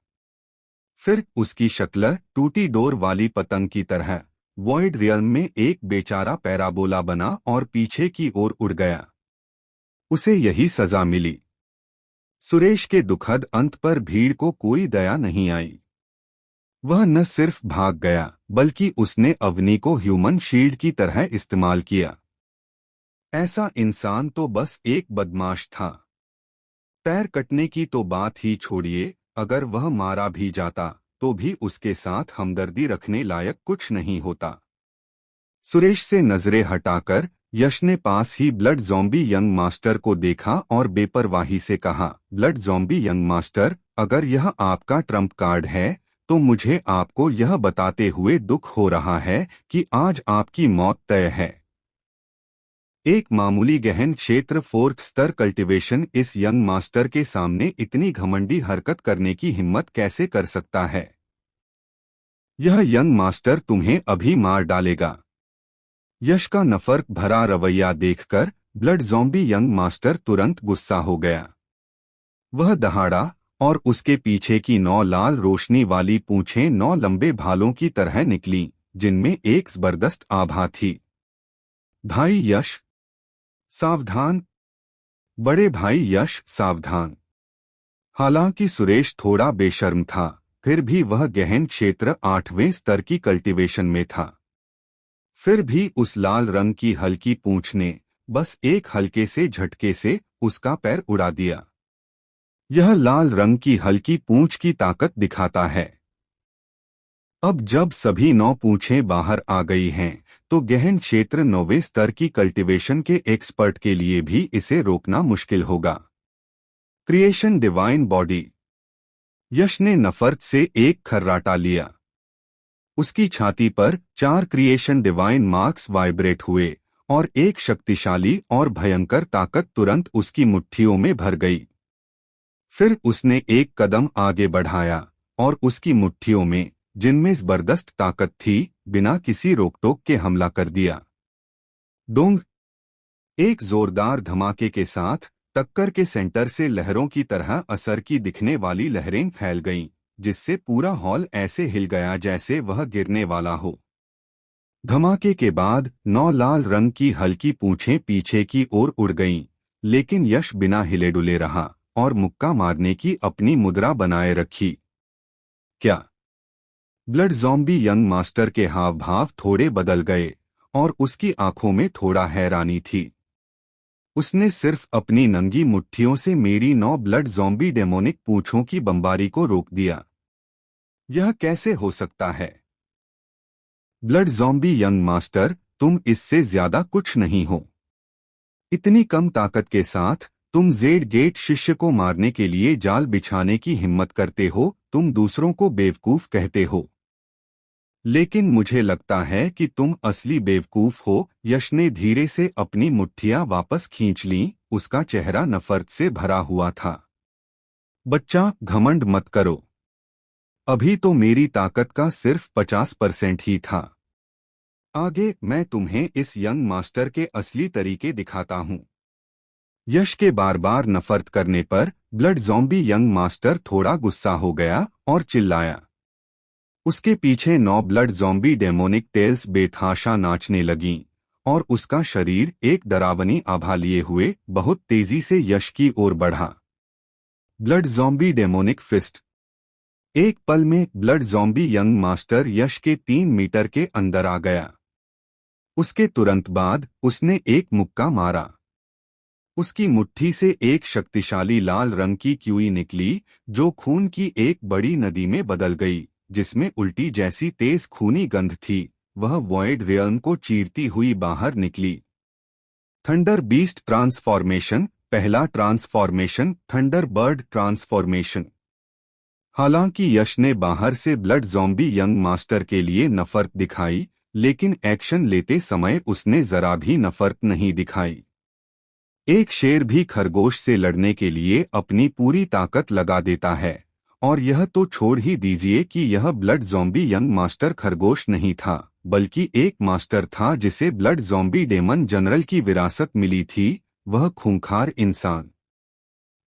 फिर उसकी शक्ल टूटी डोर वाली पतंग की तरह वॉइड रियल्म में एक बेचारा पैराबोला बना और पीछे की ओर उड़ गया। उसे यही सजा मिली। सुरेश के दुखद अंत पर भीड़ को कोई दया नहीं आई। वह न सिर्फ भाग गया बल्कि उसने अवनी को ह्यूमन शील्ड की तरह इस्तेमाल किया। ऐसा इंसान तो बस एक बदमाश था। पैर कटने की तो बात ही छोड़िए, अगर वह मारा भी जाता तो भी उसके साथ हमदर्दी रखने लायक कुछ नहीं होता। सुरेश से नजरें हटाकर यश ने पास ही ब्लड ज़ॉम्बी यंग मास्टर को देखा और बेपरवाही से कहा, ब्लड ज़ॉम्बी यंग मास्टर, अगर यह आपका ट्रम्प कार्ड है तो मुझे आपको यह बताते हुए दुख हो रहा है कि आज आपकी मौत तय है। एक मामूली गहन क्षेत्र फोर्थ स्तर कल्टीवेशन इस यंग मास्टर के सामने इतनी घमंडी हरकत करने की हिम्मत कैसे कर सकता है? यह यंग मास्टर तुम्हें अभी मार डालेगा। यश का नफरत भरा रवैया देखकर ब्लड ज़ॉम्बी यंग मास्टर तुरंत गुस्सा हो गया। वह दहाड़ा और उसके पीछे की 9 लाल रोशनी वाली पूंछें 9 लंबे भालों की तरह निकलीं, जिनमें एक जबरदस्त आभा थी। भाई यश, सावधान! बड़े भाई यश, सावधान! हालांकि सुरेश थोड़ा बेशर्म था, फिर भी वह गहन क्षेत्र 8वें स्तर की कल्टीवेशन में था। फिर भी उस लाल रंग की हल्की पूंछ ने बस एक हल्के से झटके से उसका पैर उड़ा दिया। यह लाल रंग की हल्की पूंछ की ताकत दिखाता है। अब जब सभी 9 पूंछें बाहर आ गई हैं, तो गहन क्षेत्र 9वें स्तर की कल्टीवेशन के एक्सपर्ट के लिए भी इसे रोकना मुश्किल होगा। Creation divine body. यश ने नफरत से एक खर्राटा लिया। उसकी छाती पर 4 क्रिएशन डिवाइन मार्क्स वाइब्रेट हुए और एक शक्तिशाली और भयंकर ताकत तुरंत उसकी मुट्ठियों में भर गई। फिर उसने एक कदम आगे बढ़ाया और उसकी मुट्ठियों में, जिनमें जबरदस्त ताकत थी, बिना किसी रोकटोक के हमला कर दिया। डोंग! एक जोरदार धमाके के साथ टक्कर के सेंटर से लहरों की तरह असर की दिखने वाली लहरें फैल गईं, जिससे पूरा हॉल ऐसे हिल गया जैसे वह गिरने वाला हो। धमाके के बाद 9 लाल रंग की हल्की पूंछें पीछे की ओर उड़ गईं, लेकिन यश बिना हिले डुले रहा और मुक्का मारने की अपनी मुद्रा बनाए रखी। क्या? ब्लड ज़ॉम्बी यंग मास्टर के हाव भाव थोड़े बदल गए और उसकी आंखों में थोड़ा हैरानी थी। उसने सिर्फ अपनी नंगी मुट्ठियों से मेरी 9 ब्लड ज़ॉम्बी डेमोनिक पूंछों की बमबारी को रोक दिया। यह कैसे हो सकता है? ब्लड ज़ॉम्बी यंग मास्टर, तुम इससे ज्यादा कुछ नहीं हो। इतनी कम ताकत के साथ तुम जेड गेट शिष्य को मारने के लिए जाल बिछाने की हिम्मत करते हो। तुम दूसरों को बेवकूफ कहते हो, लेकिन मुझे लगता है कि तुम असली बेवकूफ हो। यश ने धीरे से अपनी मुट्ठियां वापस खींच लीं, उसका चेहरा नफरत से भरा हुआ था। बच्चा, घमंड मत करो। अभी तो मेरी ताकत का सिर्फ 50% ही था। आगे मैं तुम्हें इस यंग मास्टर के असली तरीके दिखाता हूँ। यश के बार बार नफरत करने पर ब्लड ज़ॉम्बी यंग मास्टर थोड़ा गुस्सा हो गया और चिल्लाया। उसके पीछे 9 ब्लड ज़ॉम्बी डेमोनिक टेल्स बेतहाशा नाचने लगीं और उसका शरीर एक डरावनी आभा लिए हुए बहुत तेजी से यश की ओर बढ़ा। Blood zombie demonic fist. एक पल में blood zombie young master Yash के 3 मीटर के अंदर आ गया। उसके तुरंत बाद उसने एक मुक्का मारा। उसकी मुट्ठी से एक शक्तिशाली लाल रंग की क्यूई निकली, जो खून की एक बड़ी नदी में बदल गई, जिसमें उल्टी जैसी तेज खूनी गंध थी। वह वॉइड रियल्म को चीरती हुई बाहर निकली। Thunder beast transformation. पहला ट्रांसफॉर्मेशन, थंडर बर्ड ट्रांसफॉर्मेशन। हालांकि यश ने बाहर से ब्लड ज़ॉम्बी यंग मास्टर के लिए नफरत दिखाई, लेकिन एक्शन लेते समय उसने जरा भी नफरत नहीं दिखाई। एक शेर भी खरगोश से लड़ने के लिए अपनी पूरी ताकत लगा देता है, और यह तो छोड़ ही दीजिए कि यह ब्लड ज़ॉम्बी यंग मास्टर खरगोश नहीं था, बल्कि एक मास्टर था जिसे ब्लड ज़ॉम्बी डेमन जनरल की विरासत मिली थी, वह खूंखार इंसान।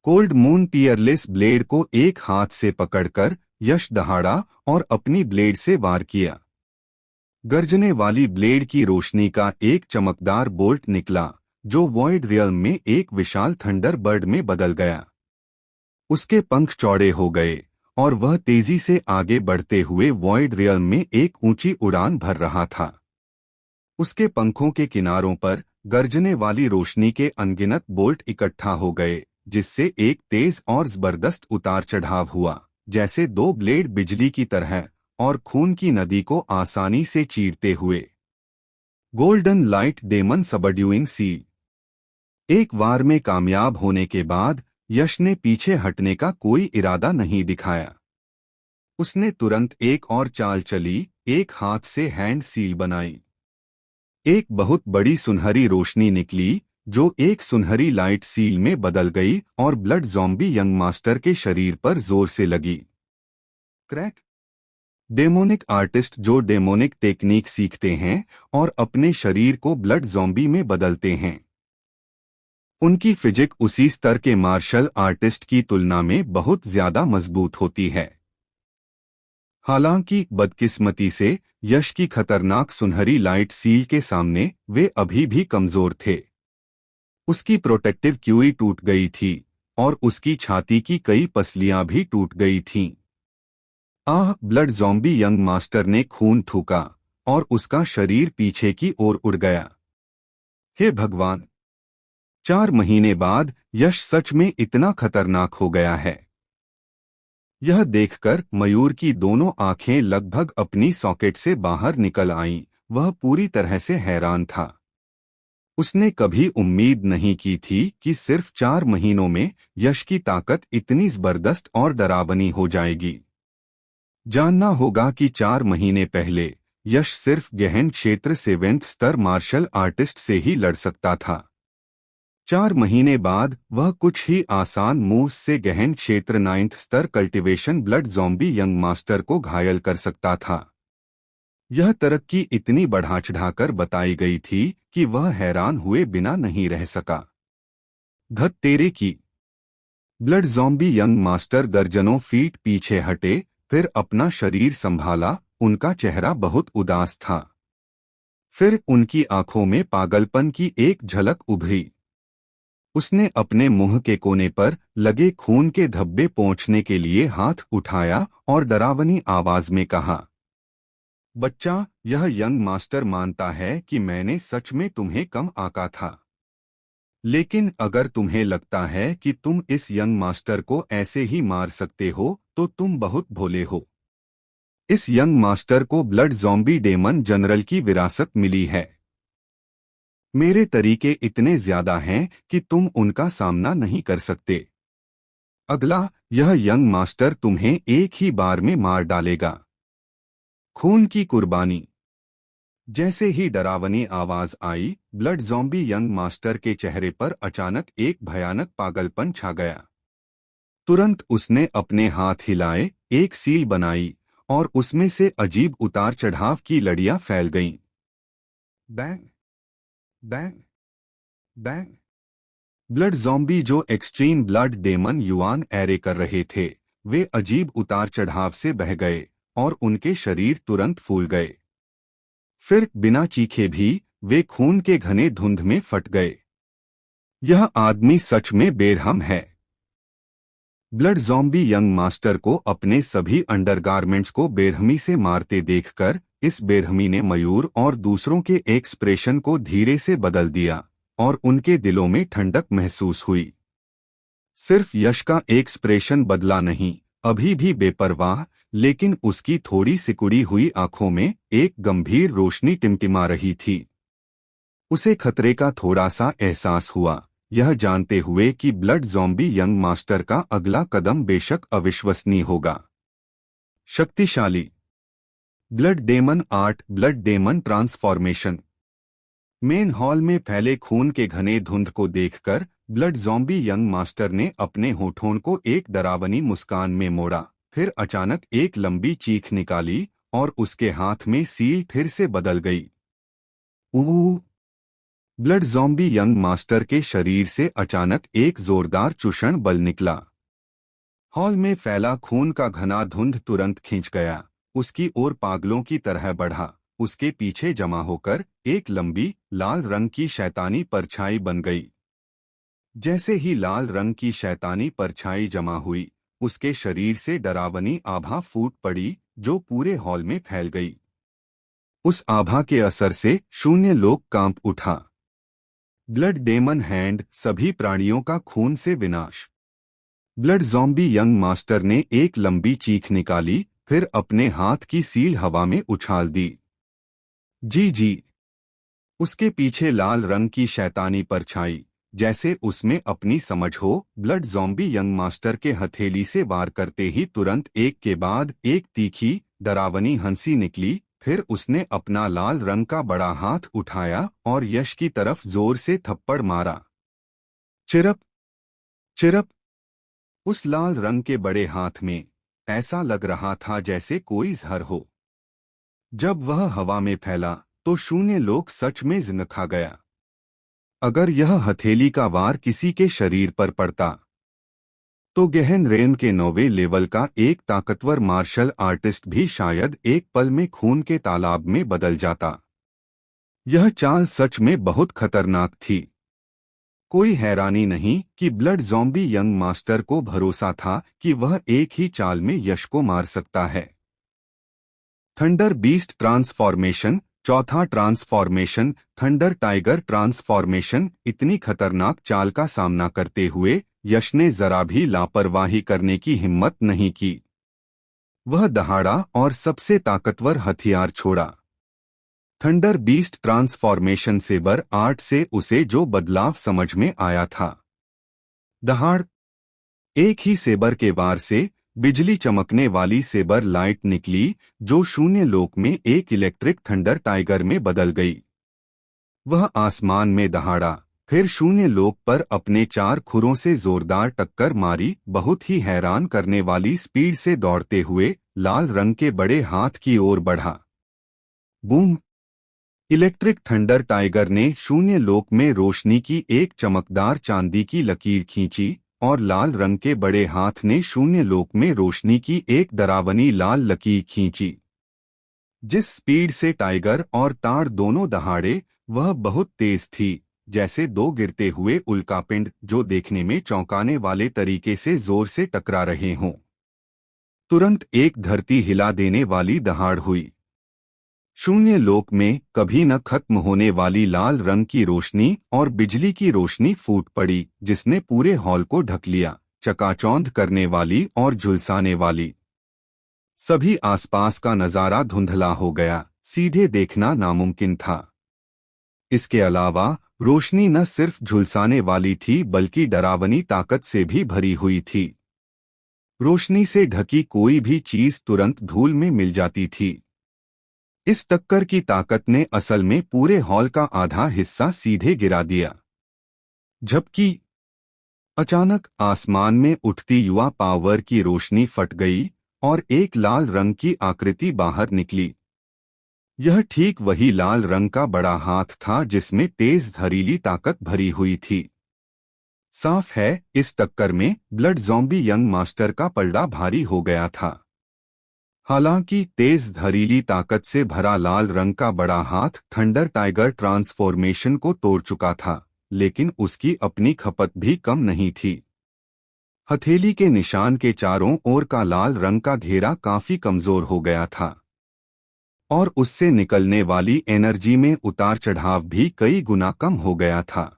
कोल्ड मून पियरलेस ब्लेड को एक हाथ से पकड़कर यश दहाड़ा और अपनी ब्लेड से वार किया। गर्जने वाली ब्लेड की रोशनी का एक चमकदार बोल्ट निकला, जो वॉइड रियल्म में एक विशाल थंडर बर्ड में बदल गया। उसके पंख चौड़े हो गए और वह तेजी से आगे बढ़ते हुए वॉइड रियल्म में एक ऊंची उड़ान भर रहा था। उसके पंखों के किनारों पर गर्जने वाली रोशनी के अनगिनत बोल्ट इकट्ठा हो गए, जिससे एक तेज और जबरदस्त उतार चढ़ाव हुआ, जैसे दो ब्लेड बिजली की तरह और खून की नदी को आसानी से चीरते हुए। गोल्डन लाइट डेमन सबड्यूइंग सी। एक वार में कामयाब होने के बाद यश ने पीछे हटने का कोई इरादा नहीं दिखाया। उसने तुरंत एक और चाल चली, एक हाथ से हैंड सील बनाई। एक बहुत बड़ी सुनहरी रोशनी निकली, जो एक सुनहरी लाइट सील में बदल गई और ब्लड ज़ॉम्बी यंग मास्टर के शरीर पर जोर से लगी। क्रैक। डेमोनिक आर्टिस्ट जो डेमोनिक टेक्निक सीखते हैं और अपने शरीर को ब्लड ज़ॉम्बी में बदलते हैं, उनकी फिजिक उसी स्तर के मार्शल आर्टिस्ट की तुलना में बहुत ज्यादा मजबूत होती है। हालांकि बदकिस्मती से यश की खतरनाक सुनहरी लाइट सील के सामने वे अभी भी कमजोर थे। उसकी प्रोटेक्टिव क्यूई टूट गई थी और उसकी छाती की कई पसलियां भी टूट गई थीं। ब्लड ज़ॉम्बी यंग मास्टर ने खून थूका और उसका शरीर पीछे की ओर उड़ गया। हे भगवान! 4 महीने बाद यश सच में इतना खतरनाक हो गया है। यह देखकर मयूर की दोनों आंखें लगभग अपनी सॉकेट से बाहर निकल आईं। वह पूरी तरह से हैरान था। उसने कभी उम्मीद नहीं की थी कि सिर्फ 4 महीनों में यश की ताकत इतनी जबरदस्त और डरावनी हो जाएगी। जानना होगा कि 4 महीने पहले यश सिर्फ गहन क्षेत्र 7th स्तर मार्शल आर्टिस्ट से ही लड़ सकता था। 4 महीने बाद वह कुछ ही आसान मूव्स से गहन क्षेत्र 9th स्तर cultivation blood zombie young master को घायल कर सकता था। यह तरक्की इतनी बढ़ा चढ़ाकर बताई गई थी कि वह हैरान हुए बिना नहीं रह सका। धत तेरे की! ब्लड ज़ॉम्बी यंग मास्टर दर्जनों फीट पीछे हटे, फिर अपना शरीर संभाला। उनका चेहरा बहुत उदास था। फिर उनकी आंखों में पागलपन की एक झलक उभरी। उसने अपने मुंह के कोने पर लगे खून के धब्बे पोंछने के लिए हाथ उठाया और डरावनी आवाज में कहा, बच्चा, यह यंग मास्टर मानता है कि मैंने सच में तुम्हें कम आंका था। लेकिन अगर तुम्हें लगता है कि तुम इस यंग मास्टर को ऐसे ही मार सकते हो, तो तुम बहुत भोले हो। इस यंग मास्टर को ब्लड ज़ॉम्बी डेमन जनरल की विरासत मिली है। मेरे तरीके इतने ज्यादा हैं कि तुम उनका सामना नहीं कर सकते। अगला, यह यंग मास्टर तुम्हें एक ही बार में मार डालेगा। खून की कुर्बानी। जैसे ही डरावनी आवाज आई, ब्लड ज़ॉम्बी यंग मास्टर के चेहरे पर अचानक एक भयानक पागलपन छा गया। तुरंत उसने अपने हाथ हिलाए, एक सील बनाई और उसमें से अजीब उतार चढ़ाव की लड़ियां फैल गईं। Bang bang bang. Blood zombie जो extreme blood demon Yuan array कर रहे थे, वे अजीब उतार चढ़ाव से बह गए और उनके शरीर तुरंत फूल गए। फिर बिना चीखे भी वे खून के घने धुंध में फट गए। यह आदमी सच में बेरहम है। ब्लड ज़ॉम्बी यंग मास्टर को अपने सभी अंडरगारमेंट्स को बेरहमी से मारते देखकर इस बेरहमी ने मयूर और दूसरों के एक्सप्रेशन को धीरे से बदल दिया और उनके दिलों में ठंडक महसूस हुई। सिर्फ यश का एक्सप्रेशन बदला नहीं, अभी भी बेपरवाह, लेकिन उसकी थोड़ी सिकुड़ी हुई आंखों में एक गंभीर रोशनी टिमटिमा रही थी। उसे खतरे का थोड़ा सा एहसास हुआ, यह जानते हुए कि ब्लड ज़ॉम्बी यंग मास्टर का अगला कदम बेशक अविश्वसनीय होगा, शक्तिशाली blood demon art blood demon transformation. Main hall में फैले खून के घने धुंध को देखकर ब्लड ज़ॉम्बी यंग मास्टर ने अपने होठों को एक डरावनी मुस्कान में मोड़ा, फिर अचानक एक लंबी चीख निकाली और उसके हाथ में सील फिर से बदल गई। ऊ ब्लड ज़ॉम्बी यंग मास्टर के शरीर से अचानक एक जोरदार चूषण बल निकला। हॉल में फैला खून का घना धुंध तुरंत खिंच गया, उसकी ओर पागलों की तरह बढ़ा। उसके पीछे जमा होकर एक लंबी लाल रंग की शैतानी परछाई बन गई। जैसे ही लाल रंग की शैतानी परछाई जमा हुई, उसके शरीर से डरावनी आभा फूट पड़ी जो पूरे हॉल में फैल गई। उस आभा के असर से शून्य लोक कांप उठा। ब्लड डेमन हैंड सभी प्राणियों का खून से विनाश। ब्लड ज़ॉम्बी यंग मास्टर ने एक लंबी चीख निकाली, फिर अपने हाथ की सील हवा में उछाल दी। जी। उसके पीछे लाल रंग की शैतानी परछाई, जैसे उसमें अपनी समझ हो, ब्लड ज़ॉम्बी यंग मास्टर के हथेली से वार करते ही तुरंत एक के बाद एक तीखी डरावनी हंसी निकली। फिर उसने अपना लाल रंग का बड़ा हाथ उठाया और यश की तरफ जोर से थप्पड़ मारा। Chirp chirp. उस लाल रंग के बड़े हाथ में ऐसा लग रहा था जैसे कोई जहर हो। जब वह हवा में फैला तो शून्य लोक सच में जिंदा खा गया। अगर यह हथेली का वार किसी के शरीर पर पड़ता तो गहन रेन के 9वें लेवल का एक ताकतवर मार्शल आर्टिस्ट भी शायद एक पल में खून के तालाब में बदल जाता। यह चाल सच में बहुत खतरनाक थी। कोई हैरानी नहीं कि ब्लड ज़ॉम्बी यंग मास्टर को भरोसा था कि वह एक ही चाल में यश को मार सकता है। Thunder beast transformation. चौथा ट्रांसफॉर्मेशन थंडर टाइगर ट्रांसफॉर्मेशन। इतनी खतरनाक चाल का सामना करते हुए यश ने जरा भी लापरवाही करने की हिम्मत नहीं की। वह दहाड़ा और सबसे ताकतवर हथियार छोड़ा। Thunder beast transformation sabre art से उसे जो बदलाव समझ में आया था। दहाड़। एक ही सेबर के वार से बिजली चमकने वाली सेबर लाइट निकली जो शून्य लोक में एक इलेक्ट्रिक थंडर टाइगर में बदल गई। वह आसमान में दहाड़ा, फिर शून्य लोक पर अपने 4 खुरों से जोरदार टक्कर मारी। बहुत ही हैरान करने वाली स्पीड से दौड़ते हुए लाल रंग के बड़े हाथ की ओर बढ़ा। बूम। इलेक्ट्रिक थंडर टाइगर ने शून्य लोक में रोशनी की एक चमकदार चांदी की लकीर खींची और लाल रंग के बड़े हाथ ने शून्य लोक में रोशनी की एक डरावनी लाल लकीर खींची। जिस स्पीड से टाइगर और ताड़ दोनों दहाड़े, वह बहुत तेज थी, जैसे 2 गिरते हुए उल्कापिंड जो देखने में चौंकाने वाले तरीके से जोर से टकरा रहे हों। तुरंत एक धरती हिला देने वाली दहाड़ हुई। शून्य लोक में कभी न खत्म होने वाली लाल रंग की रोशनी और बिजली की रोशनी फूट पड़ी, जिसने पूरे हॉल को ढक लिया, चकाचौंध करने वाली और झुलसाने वाली। सभी आसपास का नजारा धुंधला हो गया, सीधे देखना नामुमकिन था। इसके अलावा रोशनी न सिर्फ झुलसाने वाली थी बल्कि डरावनी ताकत से भी भरी हुई थी। रोशनी से ढकी कोई भी चीज तुरंत धूल में मिल जाती थी। इस टक्कर की ताकत ने असल में पूरे हॉल का आधा हिस्सा सीधे गिरा दिया। जबकि अचानक आसमान में उठती युवा पावर की रोशनी फट गई और एक लाल रंग की आकृति बाहर निकली। यह ठीक वही लाल रंग का बड़ा हाथ था जिसमें तेज धरीली ताकत भरी हुई थी। साफ है, इस टक्कर में ब्लड ज़ॉम्बी यंग मास्टर का पलड़ा भारी हो गया था। हालांकि तेज धरीली ताकत से भरा लाल रंग का बड़ा हाथ थंडर टाइगर ट्रांसफॉर्मेशन को तोड़ चुका था, लेकिन उसकी अपनी खपत भी कम नहीं थी। हथेली के निशान के चारों ओर का लाल रंग का घेरा काफी कमजोर हो गया था और उससे निकलने वाली एनर्जी में उतार चढ़ाव भी कई गुना कम हो गया था।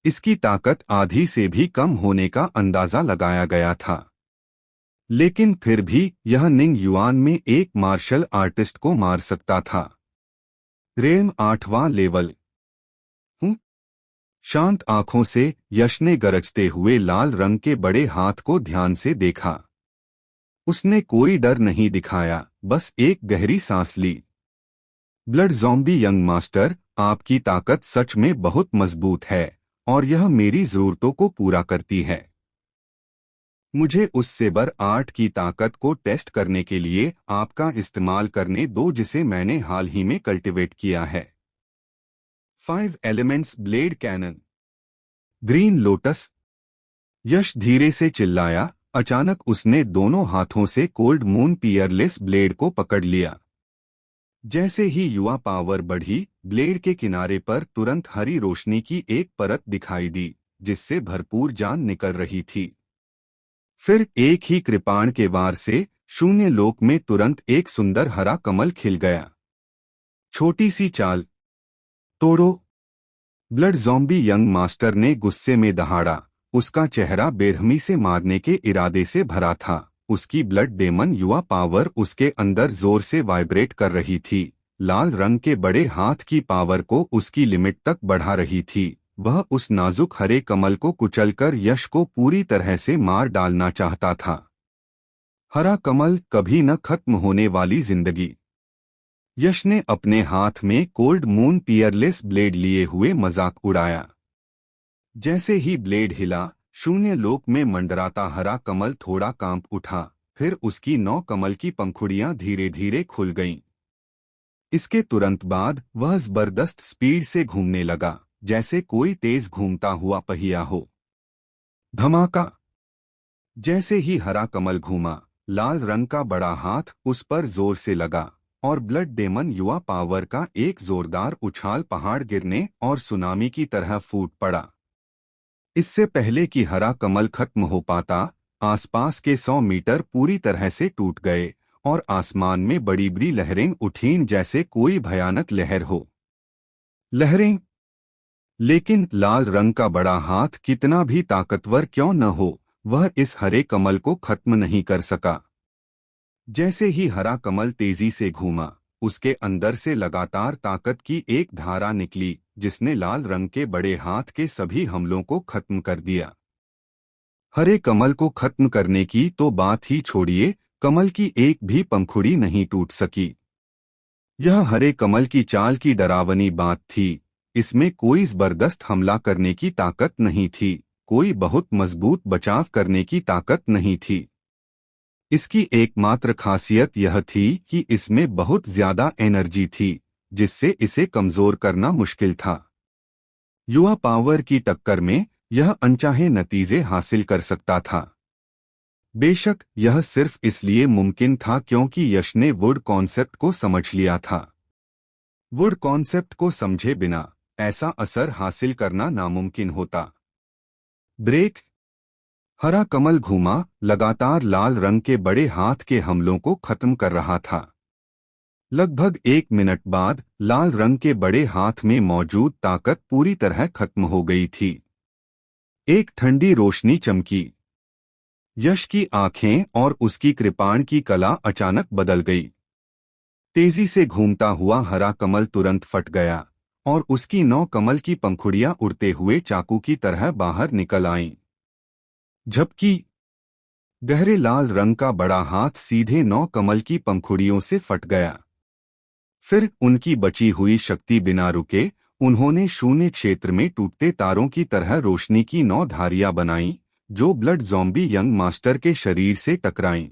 इसकी ताकत आधी से भी कम होने का अंदाजा लगाया गया था। लेकिन फिर भी यह निंग युआन में एक मार्शल आर्टिस्ट को मार सकता था। रेम 8वां लेवल। शांत आंखों से यश ने गरजते हुए लाल रंग के बड़े हाथ को ध्यान से देखा। उसने कोई डर नहीं दिखाया, बस एक गहरी सांस ली। ब्लड ज़ॉम्बी यंग मास्टर, आपकी ताकत सच में बहुत मजबूत है और यह मेरी जरूरतों को पूरा करती है। मुझे उस सेबर आर्ट की ताकत को टेस्ट करने के लिए आपका इस्तेमाल करने दो जिसे मैंने हाल ही में कल्टीवेट किया है। 5 elements blade cannon. Green lotus. Yash धीरे से चिल्लाया। अचानक उसने दोनों हाथों से कोल्ड मून पियरलेस ब्लेड को पकड़ लिया। जैसे ही युवा पावर बढ़ी, ब्लेड के किनारे पर तुरंत हरी रोशनी की एक परत दिखाई दी, जिससे भरपूर जान निकल रही थी। फिर एक ही कृपाण के वार से शून्य लोक में तुरंत एक सुंदर हरा कमल खिल गया। छोटी सी चाल। तोड़ो। ब्लड ज़ॉम्बी यंग मास्टर ने गुस्से में दहाड़ा। उसका चेहरा बेरहमी से मारने के इरादे से भरा था। उसकी ब्लड डेमन युवा पावर उसके अंदर जोर से वाइब्रेट कर रही थी। लाल रंग के बड़े हाथ की पावर को उसकी लिमिट तक बढ़ा रही थी। वह उस नाजुक हरे कमल को कुचलकर यश को पूरी तरह से मार डालना चाहता था। हरा कमल, कभी न खत्म होने वाली जिंदगी। यश ने अपने हाथ में कोल्ड मून पियरलेस ब्लेड लिए हुए मजाक उड़ाया। जैसे ही ब्लेड हिला, शून्य लोक में मंडराता हरा कमल थोड़ा कांप उठा। फिर उसकी 9 कमल की पंखुड़ियां धीरे धीरे खुल गईं। इसके तुरंत बाद वह जबरदस्त स्पीड से घूमने लगा, जैसे कोई तेज घूमता हुआ पहिया हो। धमाका। जैसे ही हरा कमल घूमा, लाल रंग का बड़ा हाथ उस पर जोर से लगा और ब्लड डेमन युवा पावर का एक जोरदार उछाल पहाड़ गिरने और सुनामी की तरह फूट पड़ा। इससे पहले कि हरा कमल खत्म हो पाता, आसपास के 100 मीटर पूरी तरह से टूट गए और आसमान में बड़ी बड़ी लहरें उठीं जैसे कोई भयानक लहर हो। लहरें। लेकिन लाल रंग का बड़ा हाथ कितना भी ताकतवर क्यों न हो, वह इस हरे कमल को खत्म नहीं कर सका। जैसे ही हरा कमल तेजी से घूमा, उसके अंदर से लगातार ताकत की एक धारा निकली, जिसने लाल रंग के बड़े हाथ के सभी हमलों को खत्म कर दिया। हरे कमल को खत्म करने की तो बात ही छोड़िए, कमल की एक भी पंखुड़ी नहीं टूट सकी। यह हरे कमल की चाल की डरावनी बात थी। इसमें कोई जबरदस्त हमला करने की ताकत नहीं थी, कोई बहुत मजबूत बचाव करने की ताकत नहीं थी। इसकी एकमात्र खासियत यह थी कि इसमें बहुत ज्यादा एनर्जी थी, जिससे इसे कमजोर करना मुश्किल था। युवा पावर की टक्कर में यह अनचाहे नतीजे हासिल कर सकता था। बेशक यह सिर्फ इसलिए मुमकिन था क्योंकि यश ने वुड कॉन्सेप्ट को समझ लिया था। वुड कॉन्सेप्ट को समझे बिना ऐसा असर हासिल करना नामुमकिन होता। ब्रेक। हरा कमल घूमा, लगातार लाल रंग के बड़े हाथ के हमलों को खत्म कर रहा था। लगभग 1 मिनट बाद लाल रंग के बड़े हाथ में मौजूद ताकत पूरी तरह खत्म हो गई थी। एक ठंडी रोशनी चमकी। यश की आंखें और उसकी कृपाण की कला अचानक बदल गई। तेजी से घूमता हुआ हरा कमल तुरंत फट गया और उसकी 9 कमल की पंखुड़ियां उड़ते हुए चाकू की तरह बाहर निकल आईं। झपकी। गहरे लाल रंग का बड़ा हाथ सीधे 9 कमल की पंखुड़ियों से फट गया। फिर उनकी बची हुई शक्ति बिना रुके उन्होंने शून्य क्षेत्र में टूटते तारों की तरह रोशनी की 9 धारियां बनाईं, जो ब्लड ज़ॉम्बी यंग मास्टर के शरीर से टकराईं।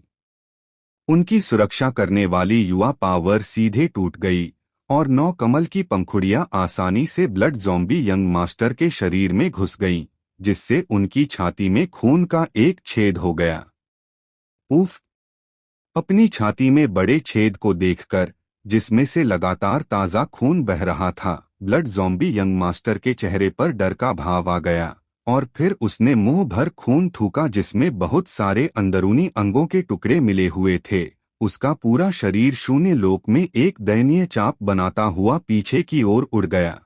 उनकी सुरक्षा करने वाली युवा पावर सीधे टूट गई और 9 कमल की पंखुड़ियां आसानी से ब्लड ज़ॉम्बी यंग मास्टर के शरीर में घुस गईं, जिससे उनकी छाती में खून का एक छेद हो गया। उफ! अपनी छाती में बड़े छेद को देखकर, जिसमें से लगातार ताज़ा खून बह रहा था, ब्लड ज़ॉम्बी यंग मास्टर के चेहरे पर डर का भाव आ गया और फिर उसने मुंह भर खून थूका जिसमें बहुत सारे अंदरूनी अंगों के टुकड़े मिले हुए थे। उसका पूरा शरीर शून्य लोक में एक दयनीय चाप बनाता हुआ पीछे की ओर उड़ गया।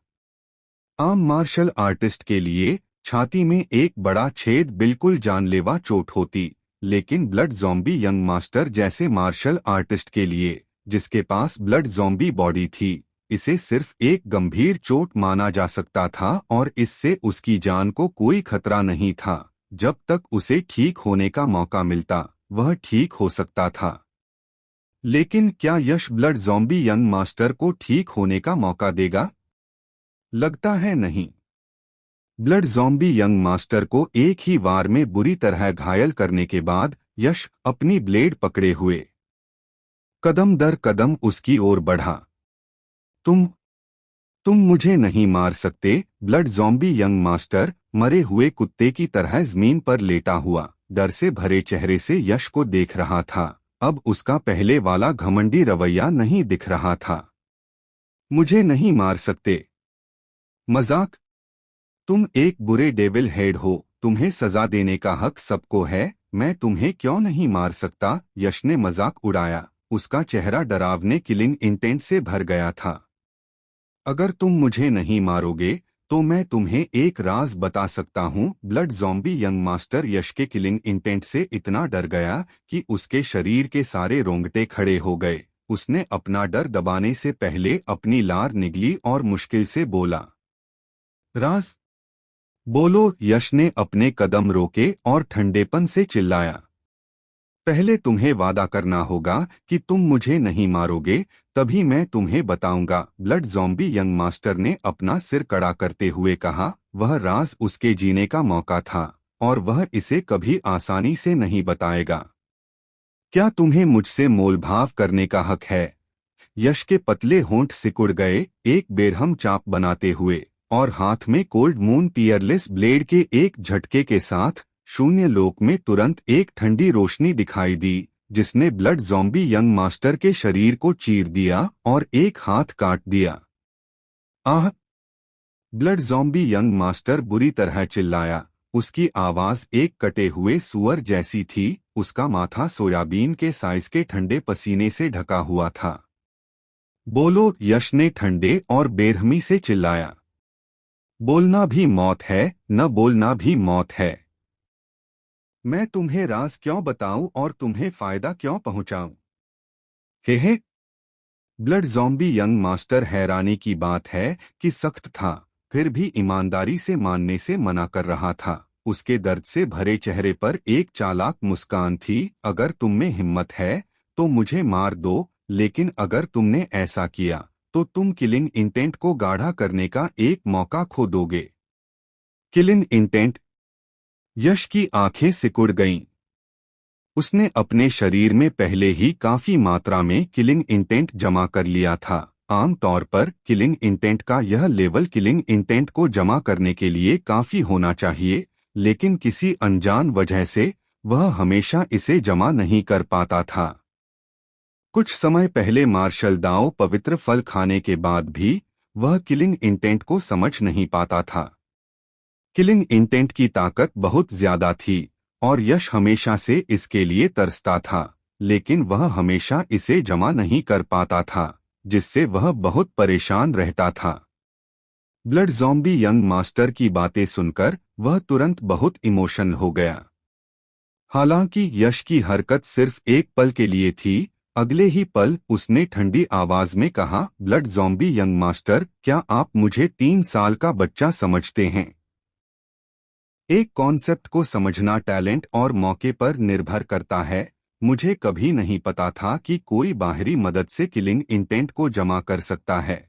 आम मार्शल आर्टिस्ट के लिए छाती में एक बड़ा छेद बिल्कुल जानलेवा चोट होती, लेकिन ब्लड ज़ॉम्बी यंग मास्टर जैसे मार्शल आर्टिस्ट के लिए, जिसके पास ब्लड ज़ॉम्बी बॉडी थी, इसे सिर्फ एक गंभीर चोट माना जा सकता था और इससे उसकी जान को कोई खतरा नहीं था जब तक उसे ठीक होने का मौका मिलता। वह ठीक हो सकता था। लेकिन क्या यश ब्लड ज़ॉम्बी यंग मास्टर को ठीक होने का मौका देगा? लगता है नहीं। ब्लड ज़ॉम्बी यंग मास्टर को एक ही वार में बुरी तरह घायल करने के बाद यश अपनी ब्लेड पकड़े हुए कदम दर कदम उसकी ओर बढ़ा। तुम तुम मुझे नहीं मार सकते। ब्लड ज़ॉम्बी यंग मास्टर मरे हुए कुत्ते की तरह जमीन पर लेटा हुआ डर से भरे चेहरे से यश को देख रहा था। अब उसका पहले वाला घमंडी रवैया नहीं दिख रहा था। मुझे नहीं मार सकते। मजाक। तुम एक बुरे डेविल हेड हो, तुम्हें सजा देने का हक सबको है। मैं तुम्हें क्यों नहीं मार सकता? यश ने मजाक उड़ाया। उसका चेहरा डरावने किलिंग इंटेंट से भर गया था। अगर तुम मुझे नहीं मारोगे तो मैं तुम्हें एक राज बता सकता हूँ। Blood zombie young master Yash के किलिंग इंटेंट से इतना डर गया कि उसके शरीर के सारे रोंगटे खड़े हो गए। उसने अपना डर दबाने से पहले अपनी लार निगली और मुश्किल से बोला, राज बोलो। यश ने अपने कदम रोके और ठंडेपन से चिल्लाया, पहले तुम्हें वादा करना होगा कि तुम मुझे नहीं मारोगे, तभी मैं तुम्हें बताऊंगा। ब्लड ज़ॉम्बी यंग मास्टर ने अपना सिर कड़ा करते हुए कहा। वह राज उसके जीने का मौका था और वह इसे कभी आसानी से नहीं बताएगा। क्या तुम्हें मुझसे मोलभाव करने का हक है? यश के पतले होंठ सिकुड़ गए एक बेरहम चाप बनाते हुए और हाथ में कोल्ड मून पियरलेस ब्लेड के एक झटके के साथ शून्य लोक में तुरंत एक ठंडी रोशनी दिखाई दी जिसने ब्लड ज़ॉम्बी यंग मास्टर के शरीर को चीर दिया और एक हाथ काट दिया। आह! ब्लड ज़ॉम्बी यंग मास्टर बुरी तरह चिल्लाया। उसकी आवाज एक कटे हुए सुअर जैसी थी। उसका माथा सोयाबीन के साइज के ठंडे पसीने से ढका हुआ था। बोलो। यश ने ठंडे और बेरहमी से चिल्लाया। बोलना भी मौत है, न बोलना भी मौत है। मैं तुम्हें राज क्यों बताऊं और तुम्हें फायदा क्यों पहुंचाऊं? हे। ब्लड ज़ॉम्बी यंग मास्टर हैरानी की बात है कि सख्त था, फिर भी ईमानदारी से मानने से मना कर रहा था। उसके दर्द से भरे चेहरे पर एक चालाक मुस्कान थी। अगर तुम में हिम्मत है तो मुझे मार दो, लेकिन अगर तुमने ऐसा किया तो तुम किलिंग इंटेंट को गाढ़ा करने का एक मौका खो दोगे। Killing intent? यश की आंखें सिकुड़ गईं। उसने अपने शरीर में पहले ही काफी मात्रा में किलिंग इंटेंट जमा कर लिया था। आमतौर पर किलिंग इंटेंट का यह लेवल किलिंग इंटेंट को जमा करने के लिए काफी होना चाहिए, लेकिन किसी अनजान वजह से वह हमेशा इसे जमा नहीं कर पाता था। कुछ समय पहले मार्शल दाओ पवित्र फल खाने के बाद भी वह किलिंग इंटेंट को समझ नहीं पाता था। किलिंग इंटेंट की ताकत बहुत ज्यादा थी और यश हमेशा से इसके लिए तरसता था, लेकिन वह हमेशा इसे जमा नहीं कर पाता था, जिससे वह बहुत परेशान रहता था। ब्लड ज़ॉम्बी यंग मास्टर की बातें सुनकर वह तुरंत बहुत इमोशनल हो गया। हालांकि यश की हरकत सिर्फ एक पल के लिए थी। अगले ही पल उसने ठंडी आवाज में कहा, ब्लड ज़ॉम्बी यंग मास्टर, क्या आप मुझे 3 साल का बच्चा समझते हैं? एक कॉन्सेप्ट को समझना टैलेंट और मौके पर निर्भर करता है। मुझे कभी नहीं पता था कि कोई बाहरी मदद से किलिंग इंटेंट को जमा कर सकता है।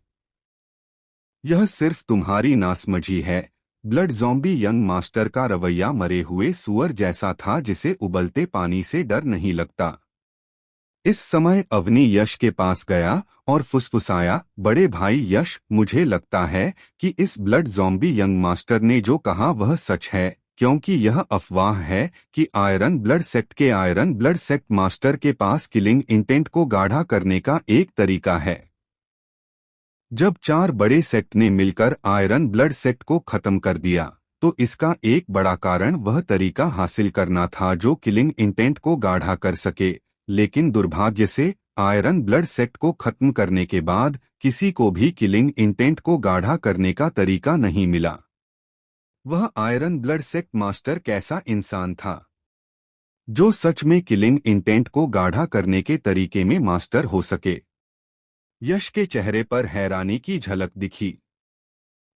यह सिर्फ तुम्हारी नासमझी है। ब्लड ज़ॉम्बी यंग मास्टर का रवैया मरे हुए सुअर जैसा था जिसे उबलते पानी से डर नहीं लगता। इस समय अवनी यश के पास गया और फुसफुसाया, बड़े भाई यश, मुझे लगता है कि इस ब्लड ज़ॉम्बी यंग मास्टर ने जो कहा वह सच है, क्योंकि यह अफवाह है कि आयरन ब्लड सेक्ट के आयरन ब्लड सेक्ट मास्टर के पास किलिंग इंटेंट को गाढ़ा करने का एक तरीका है। जब 4 बड़े सेक्ट ने मिलकर आयरन ब्लड सेक्ट को खत्म कर दिया तो इसका एक बड़ा कारण वह तरीका हासिल करना था जो किलिंग इंटेंट को गाढ़ा कर सके। लेकिन दुर्भाग्य से आयरन ब्लड सेक्ट को खत्म करने के बाद किसी को भी किलिंग इंटेंट को गाढ़ा करने का तरीका नहीं मिला। वह आयरन ब्लड सेक्ट मास्टर कैसा इंसान था जो सच में किलिंग इंटेंट को गाढ़ा करने के तरीके में मास्टर हो सके? यश के चेहरे पर हैरानी की झलक दिखी।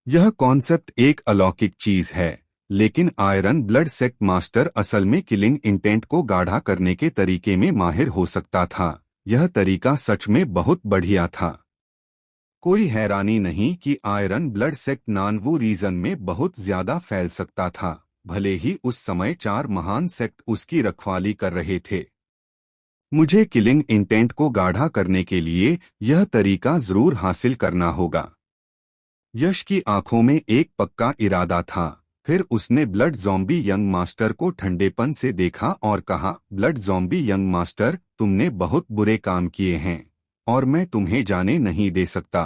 यह कॉन्सेप्ट एक अलौकिक चीज है, लेकिन आयरन ब्लड सेक्ट मास्टर असल में किलिंग इंटेंट को गाढ़ा करने के तरीके में माहिर हो सकता था। यह तरीका सच में बहुत बढ़िया था। कोई हैरानी नहीं कि आयरन ब्लड सेक्ट नानवू रीजन में बहुत ज्यादा फैल सकता था, भले ही उस समय 4 महान सेक्ट उसकी रखवाली कर रहे थे। मुझे किलिंग इंटेंट को गाढ़ा करने के लिए यह तरीका जरूर हासिल करना होगा। यश की आंखों में एक पक्का इरादा था। फिर उसने ब्लड ज़ॉम्बी यंग मास्टर को ठंडेपन से देखा और कहा, ब्लड ज़ॉम्बी यंग मास्टर, तुमने बहुत बुरे काम किए हैं और मैं तुम्हें जाने नहीं दे सकता।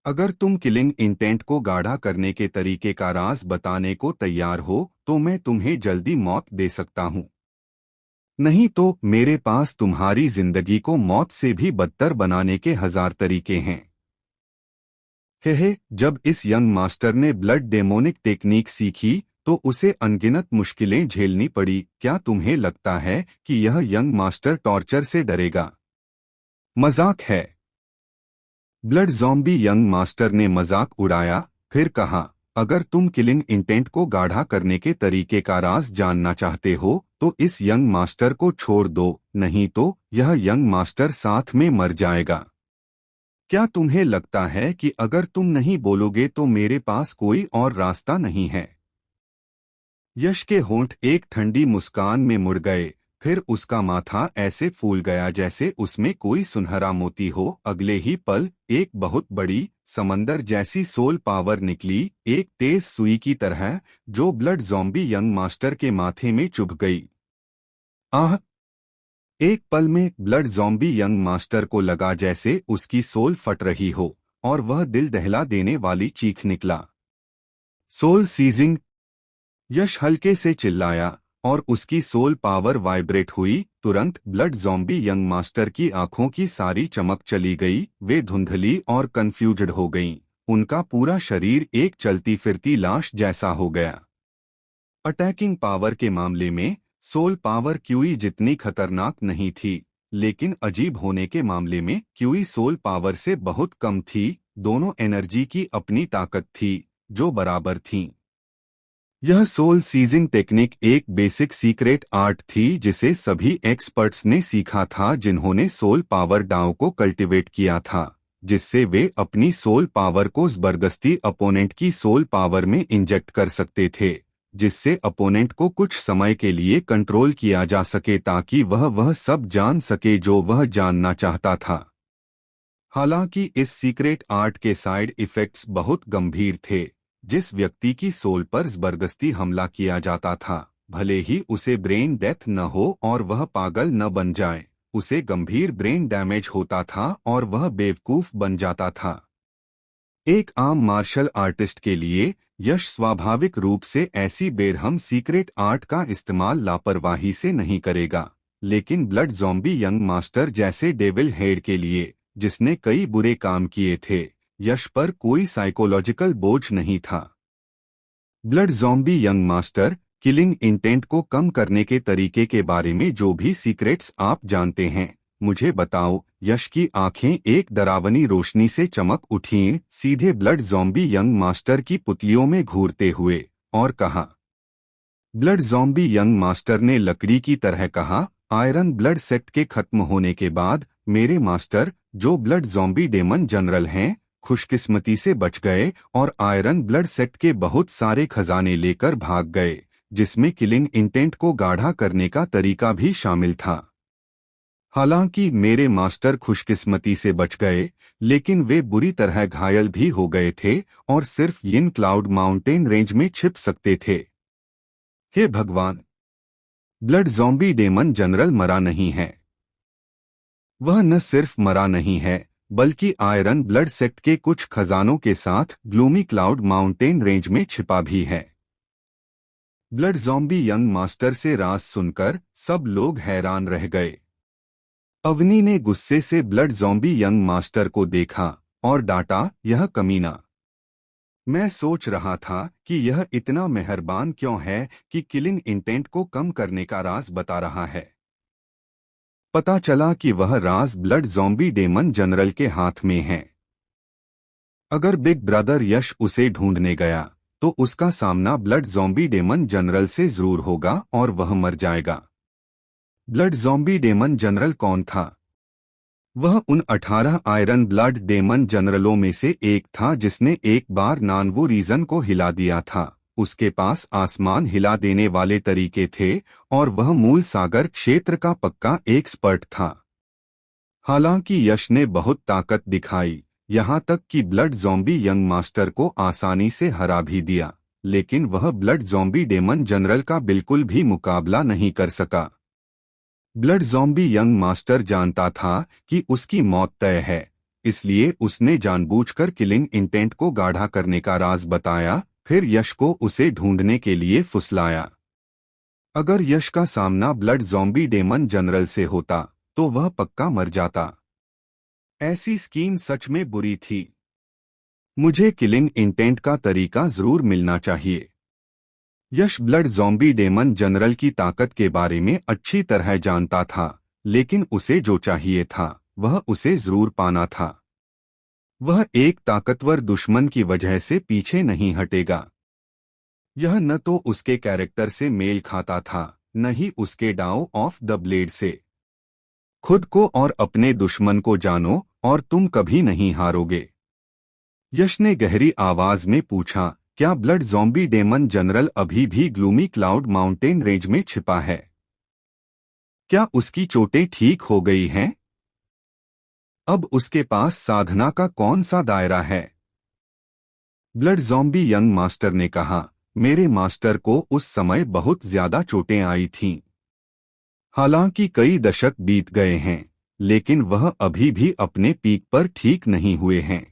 अगर तुम किलिंग इंटेंट को गाढ़ा करने के तरीके का राज बताने को तैयार हो तो मैं तुम्हें जल्दी मौत दे सकता हूँ। नहीं तो मेरे पास तुम्हारी जिंदगी को मौत से भी बदतर बनाने के 1000 तरीके हैं। जब इस यंग मास्टर ने ब्लड डेमोनिक टेक्निक सीखी तो उसे अनगिनत मुश्किलें झेलनी पड़ी। क्या तुम्हें लगता है कि यह यंग मास्टर टॉर्चर से डरेगा? मजाक है। ब्लड ज़ॉम्बी यंग मास्टर ने मजाक उड़ाया, फिर कहा, अगर तुम किलिंग इंटेंट को गाढ़ा करने के तरीके का राज जानना चाहते हो तो इस यंग मास्टर को छोड़ दो, नहीं तो यह यंग मास्टर साथ में मर जाएगा। क्या तुम्हें लगता है कि अगर तुम नहीं बोलोगे तो मेरे पास कोई और रास्ता नहीं है? यश के होंठ एक ठंडी मुस्कान में मुड़ गए, फिर उसका माथा ऐसे फूल गया जैसे उसमें कोई सुनहरा मोती हो। अगले ही पल एक बहुत बड़ी समंदर जैसी सोल पावर निकली, एक तेज सुई की तरह, जो ब्लड ज़ॉम्बी यंग मास्टर के माथे में चुभ गई। आह! एक पल में ब्लड ज़ॉम्बी यंग मास्टर को लगा जैसे उसकी सोल फट रही हो और वह दिल दहला देने वाली चीख निकला, सोल सीजिंग! यश हल्के से चिल्लाया और उसकी सोल पावर वाइब्रेट हुई। तुरंत ब्लड ज़ॉम्बी यंग मास्टर की आंखों की सारी चमक चली गई, वे धुंधली और कंफ्यूज्ड हो गईं। उनका पूरा शरीर एक चलती फिरती लाश जैसा हो गया। अटैकिंग पावर के मामले में सोल पावर क्यूई जितनी खतरनाक नहीं थी, लेकिन अजीब होने के मामले में क्यूई सोल पावर से बहुत कम थी। दोनों एनर्जी की अपनी ताकत थी जो बराबर थीं। यह सोल सीजिंग टेक्निक एक बेसिक सीक्रेट आर्ट थी जिसे सभी एक्सपर्ट्स ने सीखा था जिन्होंने सोल पावर डाउ को कल्टीवेट किया था, जिससे वे अपनी सोल पावर को जबरदस्ती अपोनेंट की सोल पावर में इंजेक्ट कर सकते थे, जिससे अपोनेंट को कुछ समय के लिए कंट्रोल किया जा सके ताकि वह सब जान सके जो वह जानना चाहता था। हालांकि इस सीक्रेट आर्ट के साइड इफेक्ट्स बहुत गंभीर थे। जिस व्यक्ति की सोल पर जबरदस्ती हमला किया जाता था, भले ही उसे ब्रेन डेथ न हो और वह पागल न बन जाए, उसे गंभीर ब्रेन डैमेज होता था और वह बेवकूफ बन जाता था। एक आम मार्शल आर्टिस्ट के लिए यश स्वाभाविक रूप से ऐसी बेरहम सीक्रेट आर्ट का इस्तेमाल लापरवाही से नहीं करेगा, लेकिन ब्लड ज़ॉम्बी यंग मास्टर जैसे डेविल हेड के लिए, जिसने कई बुरे काम किए थे, यश पर कोई साइकोलॉजिकल बोझ नहीं था। Blood zombie young master, killing intent को कम करने के तरीके के बारे में जो भी सीक्रेट्स आप जानते हैं, मुझे बताओ। यश की आंखें एक डरावनी रोशनी से चमक उठीं, सीधे ब्लड ज़ॉम्बी यंग मास्टर की पुतलियों में घूरते हुए, और कहा। ब्लड ज़ॉम्बी यंग मास्टर ने लकड़ी की तरह कहा, आयरन ब्लड सेक्ट के खत्म होने के बाद मेरे मास्टर, जो ब्लड ज़ॉम्बी डेमन जनरल हैं, खुशकिस्मती से बच गए और आयरन ब्लड सेक्ट के बहुत सारे खजाने लेकर भाग गए, जिसमें किलिंग इंटेंट को गाढ़ा करने का तरीका भी शामिल था। हालांकि मेरे मास्टर खुशकिस्मती से बच गए, लेकिन वे बुरी तरह घायल भी हो गए थे और सिर्फ यिन क्लाउड माउंटेन रेंज में छिप सकते थे। हे भगवान! ब्लड ज़ॉम्बी डेमन जनरल मरा नहीं है। वह न सिर्फ मरा नहीं है, बल्कि आयरन ब्लड सेक्ट के कुछ खजानों के साथ ग्लूमी क्लाउड माउंटेन रेंज में छिपा भी है। ब्लड ज़ॉम्बी यंग मास्टर से राज सुनकर सब लोग हैरान रह गए। अवनी ने गुस्से से ब्लड ज़ॉम्बी यंग मास्टर को देखा और डांटा, यह कमीना! मैं सोच रहा था कि यह इतना मेहरबान क्यों है कि किलिंग इंटेंट को कम करने का राज बता रहा है। पता चला कि वह राज ब्लड ज़ॉम्बी डेमन जनरल के हाथ में है। अगर बिग ब्रदर यश उसे ढूंढने गया तो उसका सामना ब्लड ज़ॉम्बी डेमन जनरल से जरूर होगा और वह मर जाएगा। ब्लड ज़ॉम्बी डेमन जनरल कौन था? वह उन 18 आयरन ब्लड डेमन जनरलों में से एक था जिसने एक बार नानवू रीजन को हिला दिया था। उसके पास आसमान हिला देने वाले तरीके थे और वह मूल सागर क्षेत्र का पक्का एक्सपर्ट था। हालांकि यश ने बहुत ताकत दिखाई, यहाँ तक कि ब्लड ज़ॉम्बी यंग मास्टर को आसानी से हरा भी दिया, लेकिन वह ब्लड ज़ॉम्बी डेमन जनरल का बिल्कुल भी मुकाबला नहीं कर सका। ब्लड ज़ॉम्बी यंग मास्टर जानता था कि उसकी मौत तय है, इसलिए उसने जानबूझकर किलिंग इंटेंट को गाढ़ा करने का राज बताया, फिर यश को उसे ढूंढने के लिए फुसलाया। अगर यश का सामना ब्लड ज़ॉम्बी डेमन जनरल से होता तो वह पक्का मर जाता। ऐसी स्कीम सच में बुरी थी। मुझे किलिंग इंटेंट का तरीका जरूर मिलना चाहिए। यश ब्लड ज़ॉम्बी डेमन जनरल की ताकत के बारे में अच्छी तरह जानता था, लेकिन उसे जो चाहिए था वह उसे जरूर पाना था। वह एक ताकतवर दुश्मन की वजह से पीछे नहीं हटेगा। यह न तो उसके कैरेक्टर से मेल खाता था, न ही उसके डाउ ऑफ द ब्लेड से। खुद को और अपने दुश्मन को जानो और तुम कभी नहीं हारोगे। यश ने गहरी आवाज में पूछा, क्या ब्लड ज़ॉम्बी डेमन जनरल अभी भी ग्लूमी क्लाउड माउंटेन रेंज में छिपा है? क्या उसकी चोटें ठीक हो गई हैं? अब उसके पास साधना का कौन सा दायरा है? ब्लड ज़ॉम्बी यंग मास्टर ने कहा, मेरे मास्टर को उस समय बहुत ज्यादा चोटें आई थीं। हालांकि कई दशक बीत गए हैं, लेकिन वह अभी भी अपने पीक पर ठीक नहीं हुए हैं।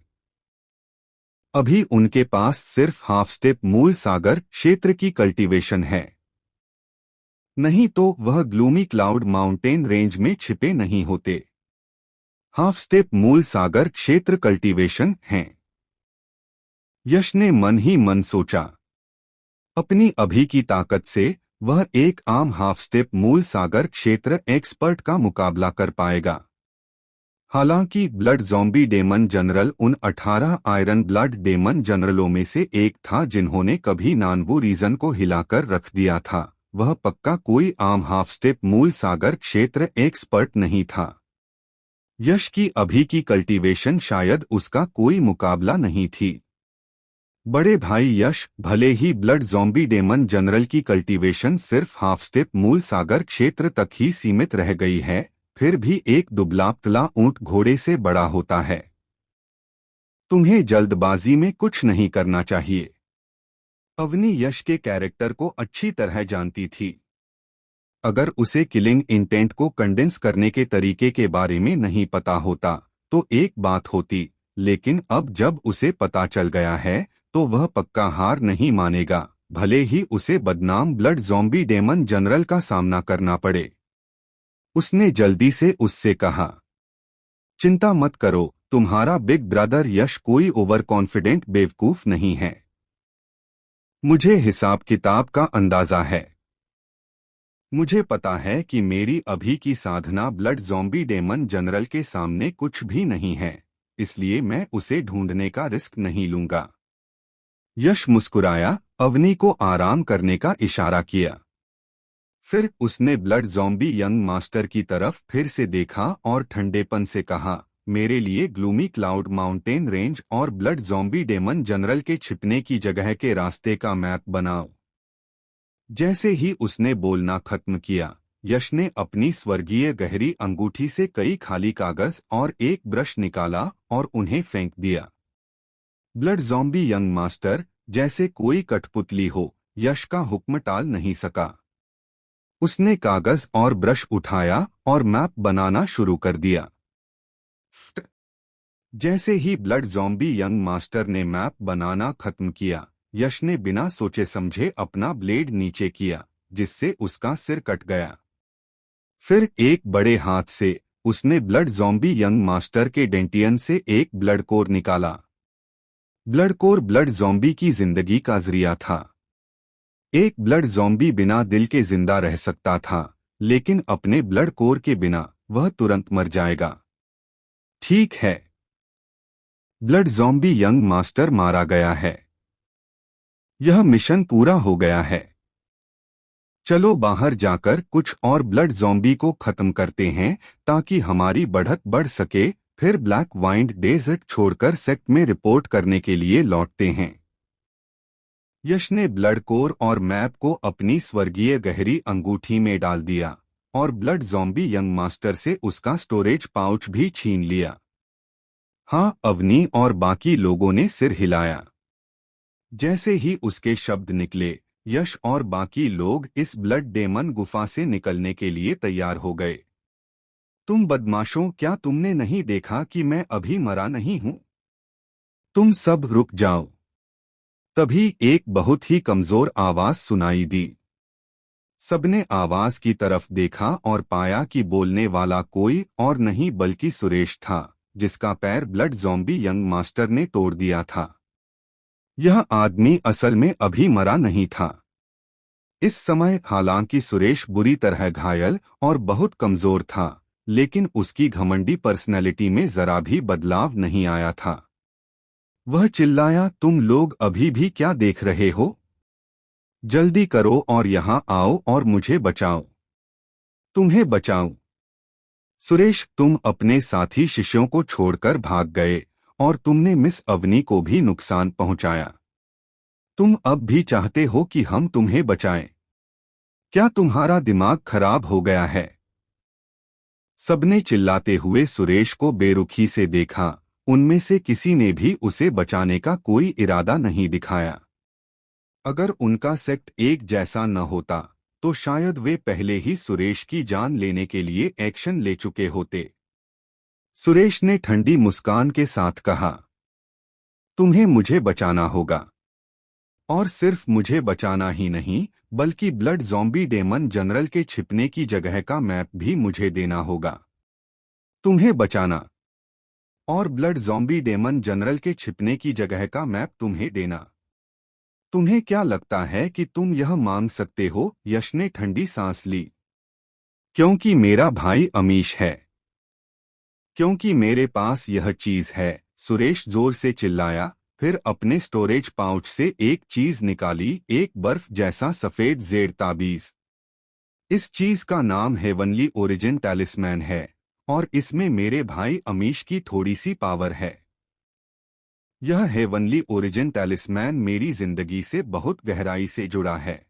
अभी उनके पास सिर्फ हाफ स्टेप मूल सागर क्षेत्र की कल्टीवेशन है, नहीं तो वह ग्लूमी क्लाउड माउंटेन रेंज में छिपे नहीं होते। हाफ स्टेप मूल सागर क्षेत्र कल्टीवेशन हैं। यश ने मन ही मन सोचा, अपनी अभी की ताकत से वह एक आम हाफ स्टेप मूल सागर क्षेत्र एक्सपर्ट का मुकाबला कर पाएगा। हालांकि ब्लड ज़ॉम्बी डेमन जनरल उन 18 आयरन ब्लड डेमन जनरलों में से एक था जिन्होंने कभी नानवू रीजन को हिलाकर रख दिया था, वह पक्का कोई आम हाफ स्टेप मूल सागर क्षेत्र एक्सपर्ट नहीं था। यश की अभी की कल्टीवेशन शायद उसका कोई मुकाबला नहीं थी। बड़े भाई यश, भले ही ब्लड ज़ॉम्बी डेमन जनरल की कल्टीवेशन सिर्फ हाफ स्टेप मूल सागर क्षेत्र तक ही सीमित रह गई है, फिर भी एक दुबला पतला ऊंट घोड़े से बड़ा होता है। तुम्हें जल्दबाजी में कुछ नहीं करना चाहिए। अवनी यश के कैरेक्टर को अच्छी तरह जानती थी। अगर उसे किलिंग इंटेंट को कंडेंस करने के तरीके के बारे में नहीं पता होता तो एक बात होती, लेकिन अब जब उसे पता चल गया है तो वह पक्का हार नहीं मानेगा, भले ही उसे बदनाम ब्लड ज़ॉम्बी डेमन जनरल का सामना करना पड़े। उसने जल्दी से उससे कहा, चिंता मत करो, तुम्हारा बिग ब्रदर यश कोई ओवर कॉन्फिडेंट बेवकूफ नहीं है। मुझे हिसाब किताब का अंदाजा है। मुझे पता है कि मेरी अभी की साधना ब्लड ज़ॉम्बी डेमन जनरल के सामने कुछ भी नहीं है, इसलिए मैं उसे ढूंढने का रिस्क नहीं लूंगा। यश मुस्कुराया, अवनी को आराम करने का इशारा किया। फिर उसने ब्लड ज़ॉम्बी यंग मास्टर की तरफ फिर से देखा और ठंडेपन से कहा, मेरे लिए ग्लूमी क्लाउड माउंटेन रेंज और ब्लड ज़ॉम्बी डेमन जनरल के छिपने की जगह के रास्ते का मैप बनाओ। जैसे ही उसने बोलना खत्म किया, यश ने अपनी स्वर्गीय गहरी अंगूठी से कई खाली कागज और एक ब्रश निकाला और उन्हें फेंक दिया। ब्लड ज़ॉम्बी यंग मास्टर जैसे कोई कठपुतली हो, यश का हुक्म टाल नहीं सका। उसने कागज और ब्रश उठाया और मैप बनाना शुरू कर दिया। जैसे ही ब्लड ज़ॉम्बी यंग मास्टर ने मैप बनाना खत्म किया, यश ने बिना सोचे समझे अपना ब्लेड नीचे किया, जिससे उसका सिर कट गया। फिर एक बड़े हाथ से उसने ब्लड ज़ॉम्बी यंग मास्टर के डेंटियन से एक ब्लड कोर निकाला। ब्लड कोर ब्लड ज़ॉम्बी की जिंदगी का जरिया था। एक ब्लड ज़ॉम्बी बिना दिल के जिंदा रह सकता था, लेकिन अपने ब्लड कोर के बिना वह तुरंत मर जाएगा। ठीक है, ब्लड ज़ॉम्बी यंग मास्टर मारा गया है। यह मिशन पूरा हो गया है। चलो बाहर जाकर कुछ और ब्लड ज़ॉम्बी को खत्म करते हैं ताकि हमारी बढ़त बढ़ सके। फिर ब्लैक वाइंड डेजर्ट छोड़कर सेक्ट में रिपोर्ट करने के लिए लौटते हैं। यश ने ब्लड कोर और मैप को अपनी स्वर्गीय गहरी अंगूठी में डाल दिया और ब्लड ज़ॉम्बी यंग मास्टर से उसका स्टोरेज पाउच भी छीन लिया। हाँ, अवनी और बाकी लोगों ने सिर हिलाया। जैसे ही उसके शब्द निकले, यश और बाकी लोग इस ब्लड डेमन गुफा से निकलने के लिए तैयार हो गए। तुम बदमाशों, क्या तुमने नहीं देखा कि मैं अभी मरा नहीं हूं? तुम सब रुक जाओ। तभी एक बहुत ही कमजोर आवाज सुनाई दी। सबने आवाज की तरफ देखा और पाया कि बोलने वाला कोई और नहीं बल्कि सुरेश था, जिसका पैर ब्लड ज़ॉम्बी यंग मास्टर ने तोड़ दिया था। यह आदमी असल में अभी मरा नहीं था। इस समय हालांकि सुरेश बुरी तरह घायल और बहुत कमजोर था, लेकिन उसकी घमंडी पर्सनैलिटी में जरा भी बदलाव नहीं आया था। वह चिल्लाया, तुम लोग अभी भी क्या देख रहे हो? जल्दी करो और यहाँ आओ और मुझे बचाओ। तुम्हें बचाऊं? सुरेश, तुम अपने साथी शिष्यों को छोड़कर भाग गए और तुमने मिस अवनी को भी नुकसान पहुंचाया। तुम अब भी चाहते हो कि हम तुम्हें बचाएं? क्या तुम्हारा दिमाग खराब हो गया है? सबने चिल्लाते हुए सुरेश को बेरुखी से देखा। उनमें से किसी ने भी उसे बचाने का कोई इरादा नहीं दिखाया। अगर उनका सेक्ट एक जैसा न होता तो शायद वे पहले ही सुरेश की जान लेने के लिए एक्शन ले चुके होते। सुरेश ने ठंडी मुस्कान के साथ कहा, तुम्हें मुझे बचाना होगा। और सिर्फ मुझे बचाना ही नहीं, बल्कि ब्लड ज़ॉम्बी डेमन जनरल के छिपने की जगह का मैप भी मुझे देना होगा। तुम्हें बचाना और ब्लड ज़ॉम्बी डेमन जनरल के छिपने की जगह का मैप तुम्हें देना। तुम्हें क्या लगता है कि तुम यह मांग सकते हो? यश ने ठंडी सांस ली। क्योंकि मेरा भाई अमीश है। क्योंकि मेरे पास यह चीज है, सुरेश जोर से चिल्लाया। फिर अपने स्टोरेज पाउच से एक चीज निकाली, एक बर्फ जैसा सफेद जेड ताबीज। इस चीज का नाम हेवनली ओरिजिन टैलिस्मैन है और इसमें मेरे भाई अमीश की थोड़ी सी पावर है। यह हेवनली ओरिजिन टैलिस्मैन मेरी जिंदगी से बहुत गहराई से जुड़ा है।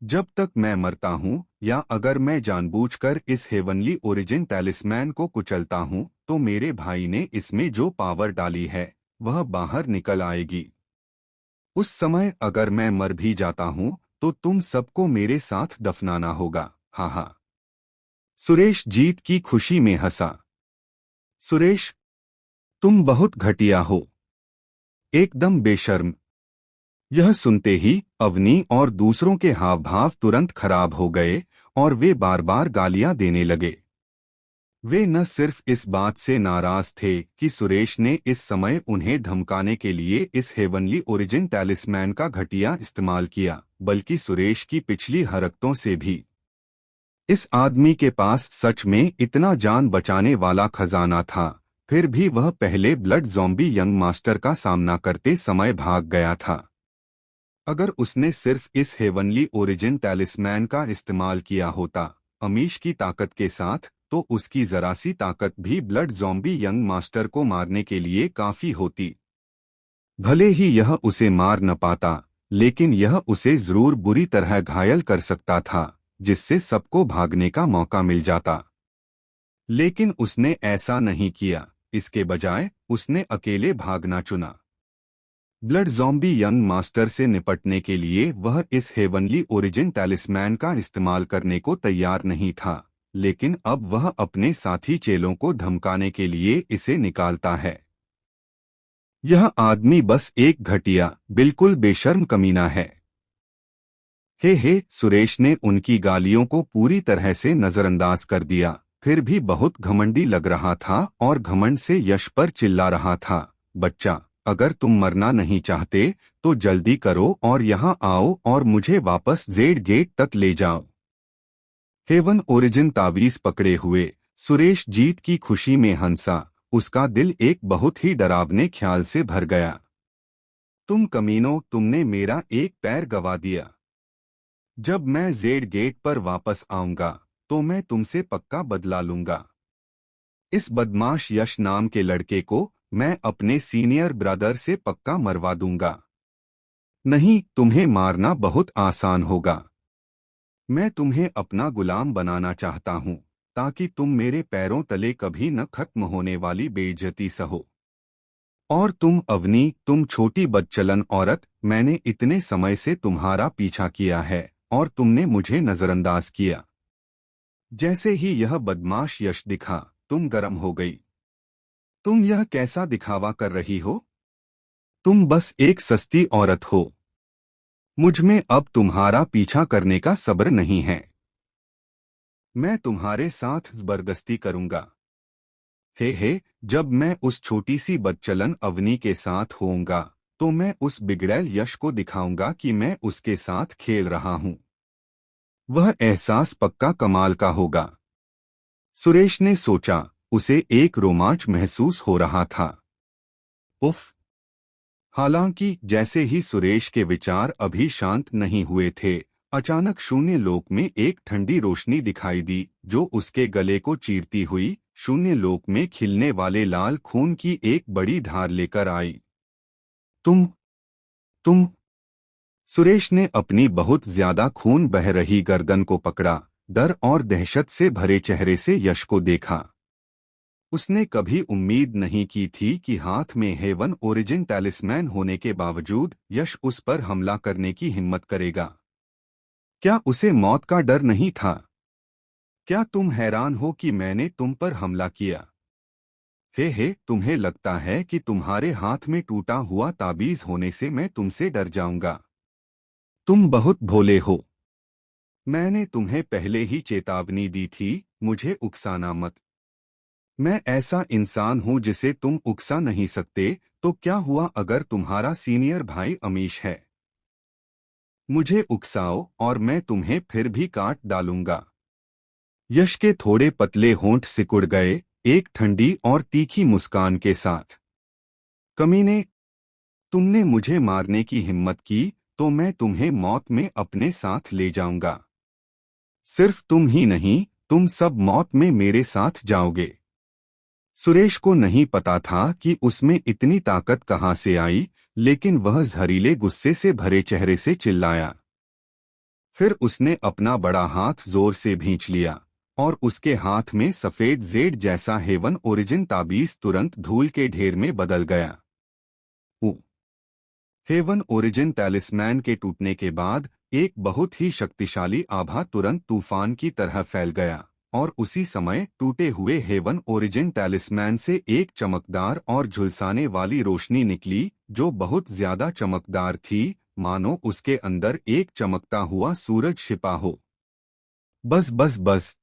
जब तक मैं मरता हूँ या अगर मैं जानबूझकर इस हेवनली ओरिजिन टैलिस्मैन को कुचलता हूँ, तो मेरे भाई ने इसमें जो पावर डाली है वह बाहर निकल आएगी। उस समय अगर मैं मर भी जाता हूँ तो तुम सबको मेरे साथ दफनाना होगा। हाँ हाँ। सुरेश जीत की खुशी में हंसा। सुरेश, तुम बहुत घटिया हो, एकदम बेशर्म। यह सुनते ही अवनी और दूसरों के हाव भाव तुरंत खराब हो गए और वे बार बार गालियां देने लगे। वे न सिर्फ इस बात से नाराज थे कि सुरेश ने इस समय उन्हें धमकाने के लिए इस हेवनली ओरिजिन टैलिस्मैन का घटिया इस्तेमाल किया, बल्कि सुरेश की पिछली हरकतों से भी। इस आदमी के पास सच में इतना जान बचाने वाला खजाना था, फिर भी वह पहले ब्लड ज़ॉम्बी यंग मास्टर का सामना करते समय भाग गया था। अगर उसने सिर्फ इस हेवनली ओरिजिन टैलिस्मैन का इस्तेमाल किया होता अमीश की ताकत के साथ, तो उसकी जरा सी ताकत भी ब्लड ज़ॉम्बी यंग मास्टर को मारने के लिए काफी होती। भले ही यह उसे मार न पाता, लेकिन यह उसे जरूर बुरी तरह घायल कर सकता था, जिससे सबको भागने का मौका मिल जाता। लेकिन उसने ऐसा नहीं किया। इसके बजाय उसने अकेले भागना चुना। ब्लड ज़ॉम्बी यंग मास्टर से निपटने के लिए वह इस हेवनली ओरिजिन टैलिस्मैन का इस्तेमाल करने को तैयार नहीं था, लेकिन अब वह अपने साथी चेलों को धमकाने के लिए इसे निकालता है। यह आदमी बस एक घटिया, बिल्कुल बेशर्म कमीना है। हे, सुरेश ने उनकी गालियों को पूरी तरह से नजरअंदाज कर दिया, फिर भी बहुत घमंडी लग रहा था और घमंड से यश पर चिल्ला रहा था, बच्चा, अगर तुम मरना नहीं चाहते तो जल्दी करो और यहाँ आओ और मुझे वापस जेड गेट तक ले जाओ। हेवन ओरिजिन तावीज पकड़े हुए सुरेश जीत की खुशी में हंसा। उसका दिल एक बहुत ही डरावने ख्याल से भर गया। तुम कमीनों, तुमने मेरा एक पैर गवा दिया। जब मैं जेड गेट पर वापस आऊंगा तो मैं तुमसे पक्का बदला लूंगा। इस बदमाश यश नाम के लड़के को मैं अपने सीनियर ब्रदर से पक्का मरवा दूंगा। नहीं, तुम्हें मारना बहुत आसान होगा। मैं तुम्हें अपना गुलाम बनाना चाहता हूं ताकि तुम मेरे पैरों तले कभी न खत्म होने वाली बेइज्जती सहो। और तुम अवनी, तुम छोटी बदचलन औरत, मैंने इतने समय से तुम्हारा पीछा किया है और तुमने मुझे नजरअंदाज किया। जैसे ही यह बदमाश यश दिखा, तुम गर्म हो गई। तुम यह कैसा दिखावा कर रही हो? तुम बस एक सस्ती औरत हो। मुझ में अब तुम्हारा पीछा करने का सब्र नहीं है। मैं तुम्हारे साथ जबरदस्ती करूंगा। हे, जब मैं उस छोटी सी बदचलन अवनी के साथ होऊंगा तो मैं उस बिगड़ैल यश को दिखाऊंगा कि मैं उसके साथ खेल रहा हूं। वह एहसास पक्का कमाल का होगा। सुरेश ने सोचा। उसे एक रोमांच महसूस हो रहा था। उफ! हालांकि जैसे ही सुरेश के विचार अभी शांत नहीं हुए थे, अचानक शून्य लोक में एक ठंडी रोशनी दिखाई दी जो उसके गले को चीरती हुई शून्य लोक में खिलने वाले लाल खून की एक बड़ी धार लेकर आई। तुम तुम सुरेश ने अपनी बहुत ज्यादा खून बह रही गर्दन को पकड़ा। डर और दहशत से भरे चेहरे से यश को देखा। उसने कभी उम्मीद नहीं की थी कि हाथ में हेवन ओरिजिन टैलिस्मैन होने के बावजूद यश उस पर हमला करने की हिम्मत करेगा। क्या उसे मौत का डर नहीं था? क्या तुम हैरान हो कि मैंने तुम पर हमला किया? हे, तुम्हें लगता है कि तुम्हारे हाथ में टूटा हुआ ताबीज होने से मैं तुमसे डर जाऊंगा? तुम बहुत भोले हो। मैंने तुम्हें पहले ही चेतावनी दी थी, मुझे उकसाना मत। मैं ऐसा इंसान हूं जिसे तुम उकसा नहीं सकते। तो क्या हुआ अगर तुम्हारा सीनियर भाई अमीश है? मुझे उकसाओ और मैं तुम्हें फिर भी काट डालूंगा। यश के थोड़े पतले होंठ सिकुड़ गए, एक ठंडी और तीखी मुस्कान के साथ। कमीने, तुमने मुझे मारने की हिम्मत की तो मैं तुम्हें मौत में अपने साथ ले जाऊंगा। सिर्फ तुम ही नहीं, तुम सब मौत में मेरे साथ जाओगे। सुरेश को नहीं पता था कि उसमें इतनी ताकत कहां से आई, लेकिन वह जहरीले गुस्से से भरे चेहरे से चिल्लाया। फिर उसने अपना बड़ा हाथ जोर से भींच लिया और उसके हाथ में सफेद जेड जैसा हेवन ओरिजिन ताबीज तुरंत धूल के ढेर में बदल गया। हेवन ओरिजिन टैलिस्मैन के टूटने के बाद एक बहुत ही शक्तिशाली आभा तुरंत तूफान की तरह फैल गया और उसी समय टूटे हुए हेवन ओरिजिन टैलिस्मैन से एक चमकदार और झुलसाने वाली रोशनी निकली जो बहुत ज्यादा चमकदार थी, मानो उसके अंदर एक चमकता हुआ सूरज छिपा हो। बस बस बस!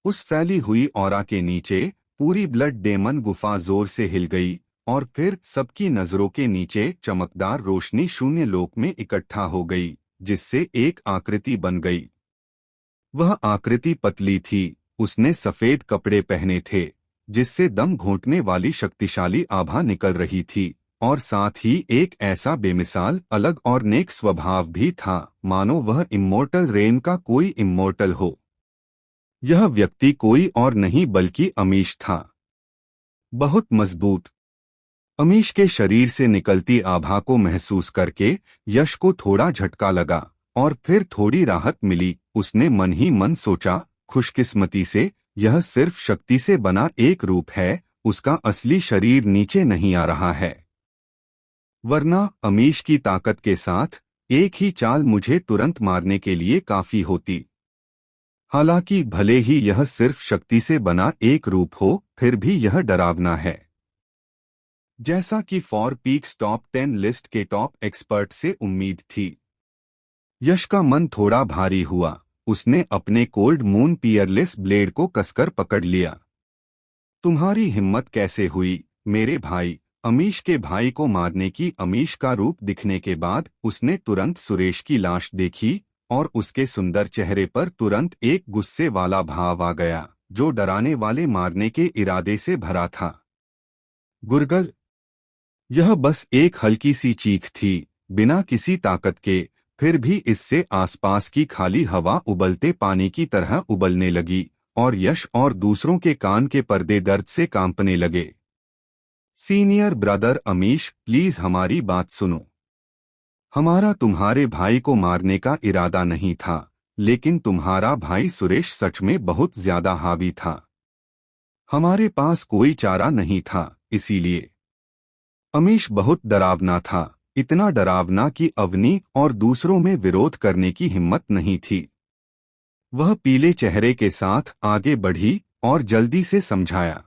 उस फैली हुई ऑरा के नीचे पूरी ब्लड डेमन गुफा जोर से हिल गई और फिर सबकी नजरों के नीचे चमकदार रोशनी शून्य लोक में इकट्ठा हो गई, जिससे एक आकृति बन गई। वह आकृति पतली थी, उसने सफेद कपड़े पहने थे जिससे दम घोंटने वाली शक्तिशाली आभा निकल रही थी, और साथ ही एक ऐसा बेमिसाल अलग और नेक स्वभाव भी था, मानो वह इम्मोर्टल रेन का कोई इम्मोर्टल हो। यह व्यक्ति कोई और नहीं बल्कि अमीश था। बहुत मजबूत। अमीश के शरीर से निकलती आभा को महसूस करके यश को थोड़ा झटका लगा और फिर थोड़ी राहत मिली। उसने मन ही मन सोचा, खुशकिस्मती से यह सिर्फ शक्ति से बना एक रूप है, उसका असली शरीर नीचे नहीं आ रहा है। वरना अमीश की ताकत के साथ एक ही चाल मुझे तुरंत मारने के लिए काफी होती। हालांकि भले ही यह सिर्फ शक्ति से बना एक रूप हो, फिर भी यह डरावना है। जैसा कि फॉर पीक्स टॉप 10 लिस्ट के टॉप एक्सपर्ट से उम्मीद थी। यश का मन थोड़ा भारी हुआ। उसने अपने कोल्ड मून पियरलेस ब्लेड को कसकर पकड़ लिया। तुम्हारी हिम्मत कैसे हुई मेरे भाई, अमीश के भाई को मारने की? अमीश का रूप दिखने के बाद उसने तुरंत सुरेश की लाश देखी और उसके सुंदर चेहरे पर तुरंत एक गुस्से वाला भाव आ गया जो डराने वाले मारने के इरादे से भरा था। गुरगल, यह बस एक हल्की सी चीख थी, बिना किसी ताकत के। फिर भी इससे आसपास की खाली हवा उबलते पानी की तरह उबलने लगी और यश और दूसरों के कान के पर्दे दर्द से कांपने लगे। सीनियर ब्रदर अमीश, प्लीज हमारी बात सुनो। हमारा तुम्हारे भाई को मारने का इरादा नहीं था, लेकिन तुम्हारा भाई सुरेश सच में बहुत ज्यादा हावी था। हमारे पास कोई चारा नहीं था, इसीलिए। अमीश बहुत डरावना था, इतना डरावना कि अवनी और दूसरों में विरोध करने की हिम्मत नहीं थी। वह पीले चेहरे के साथ आगे बढ़ी और जल्दी से समझाया।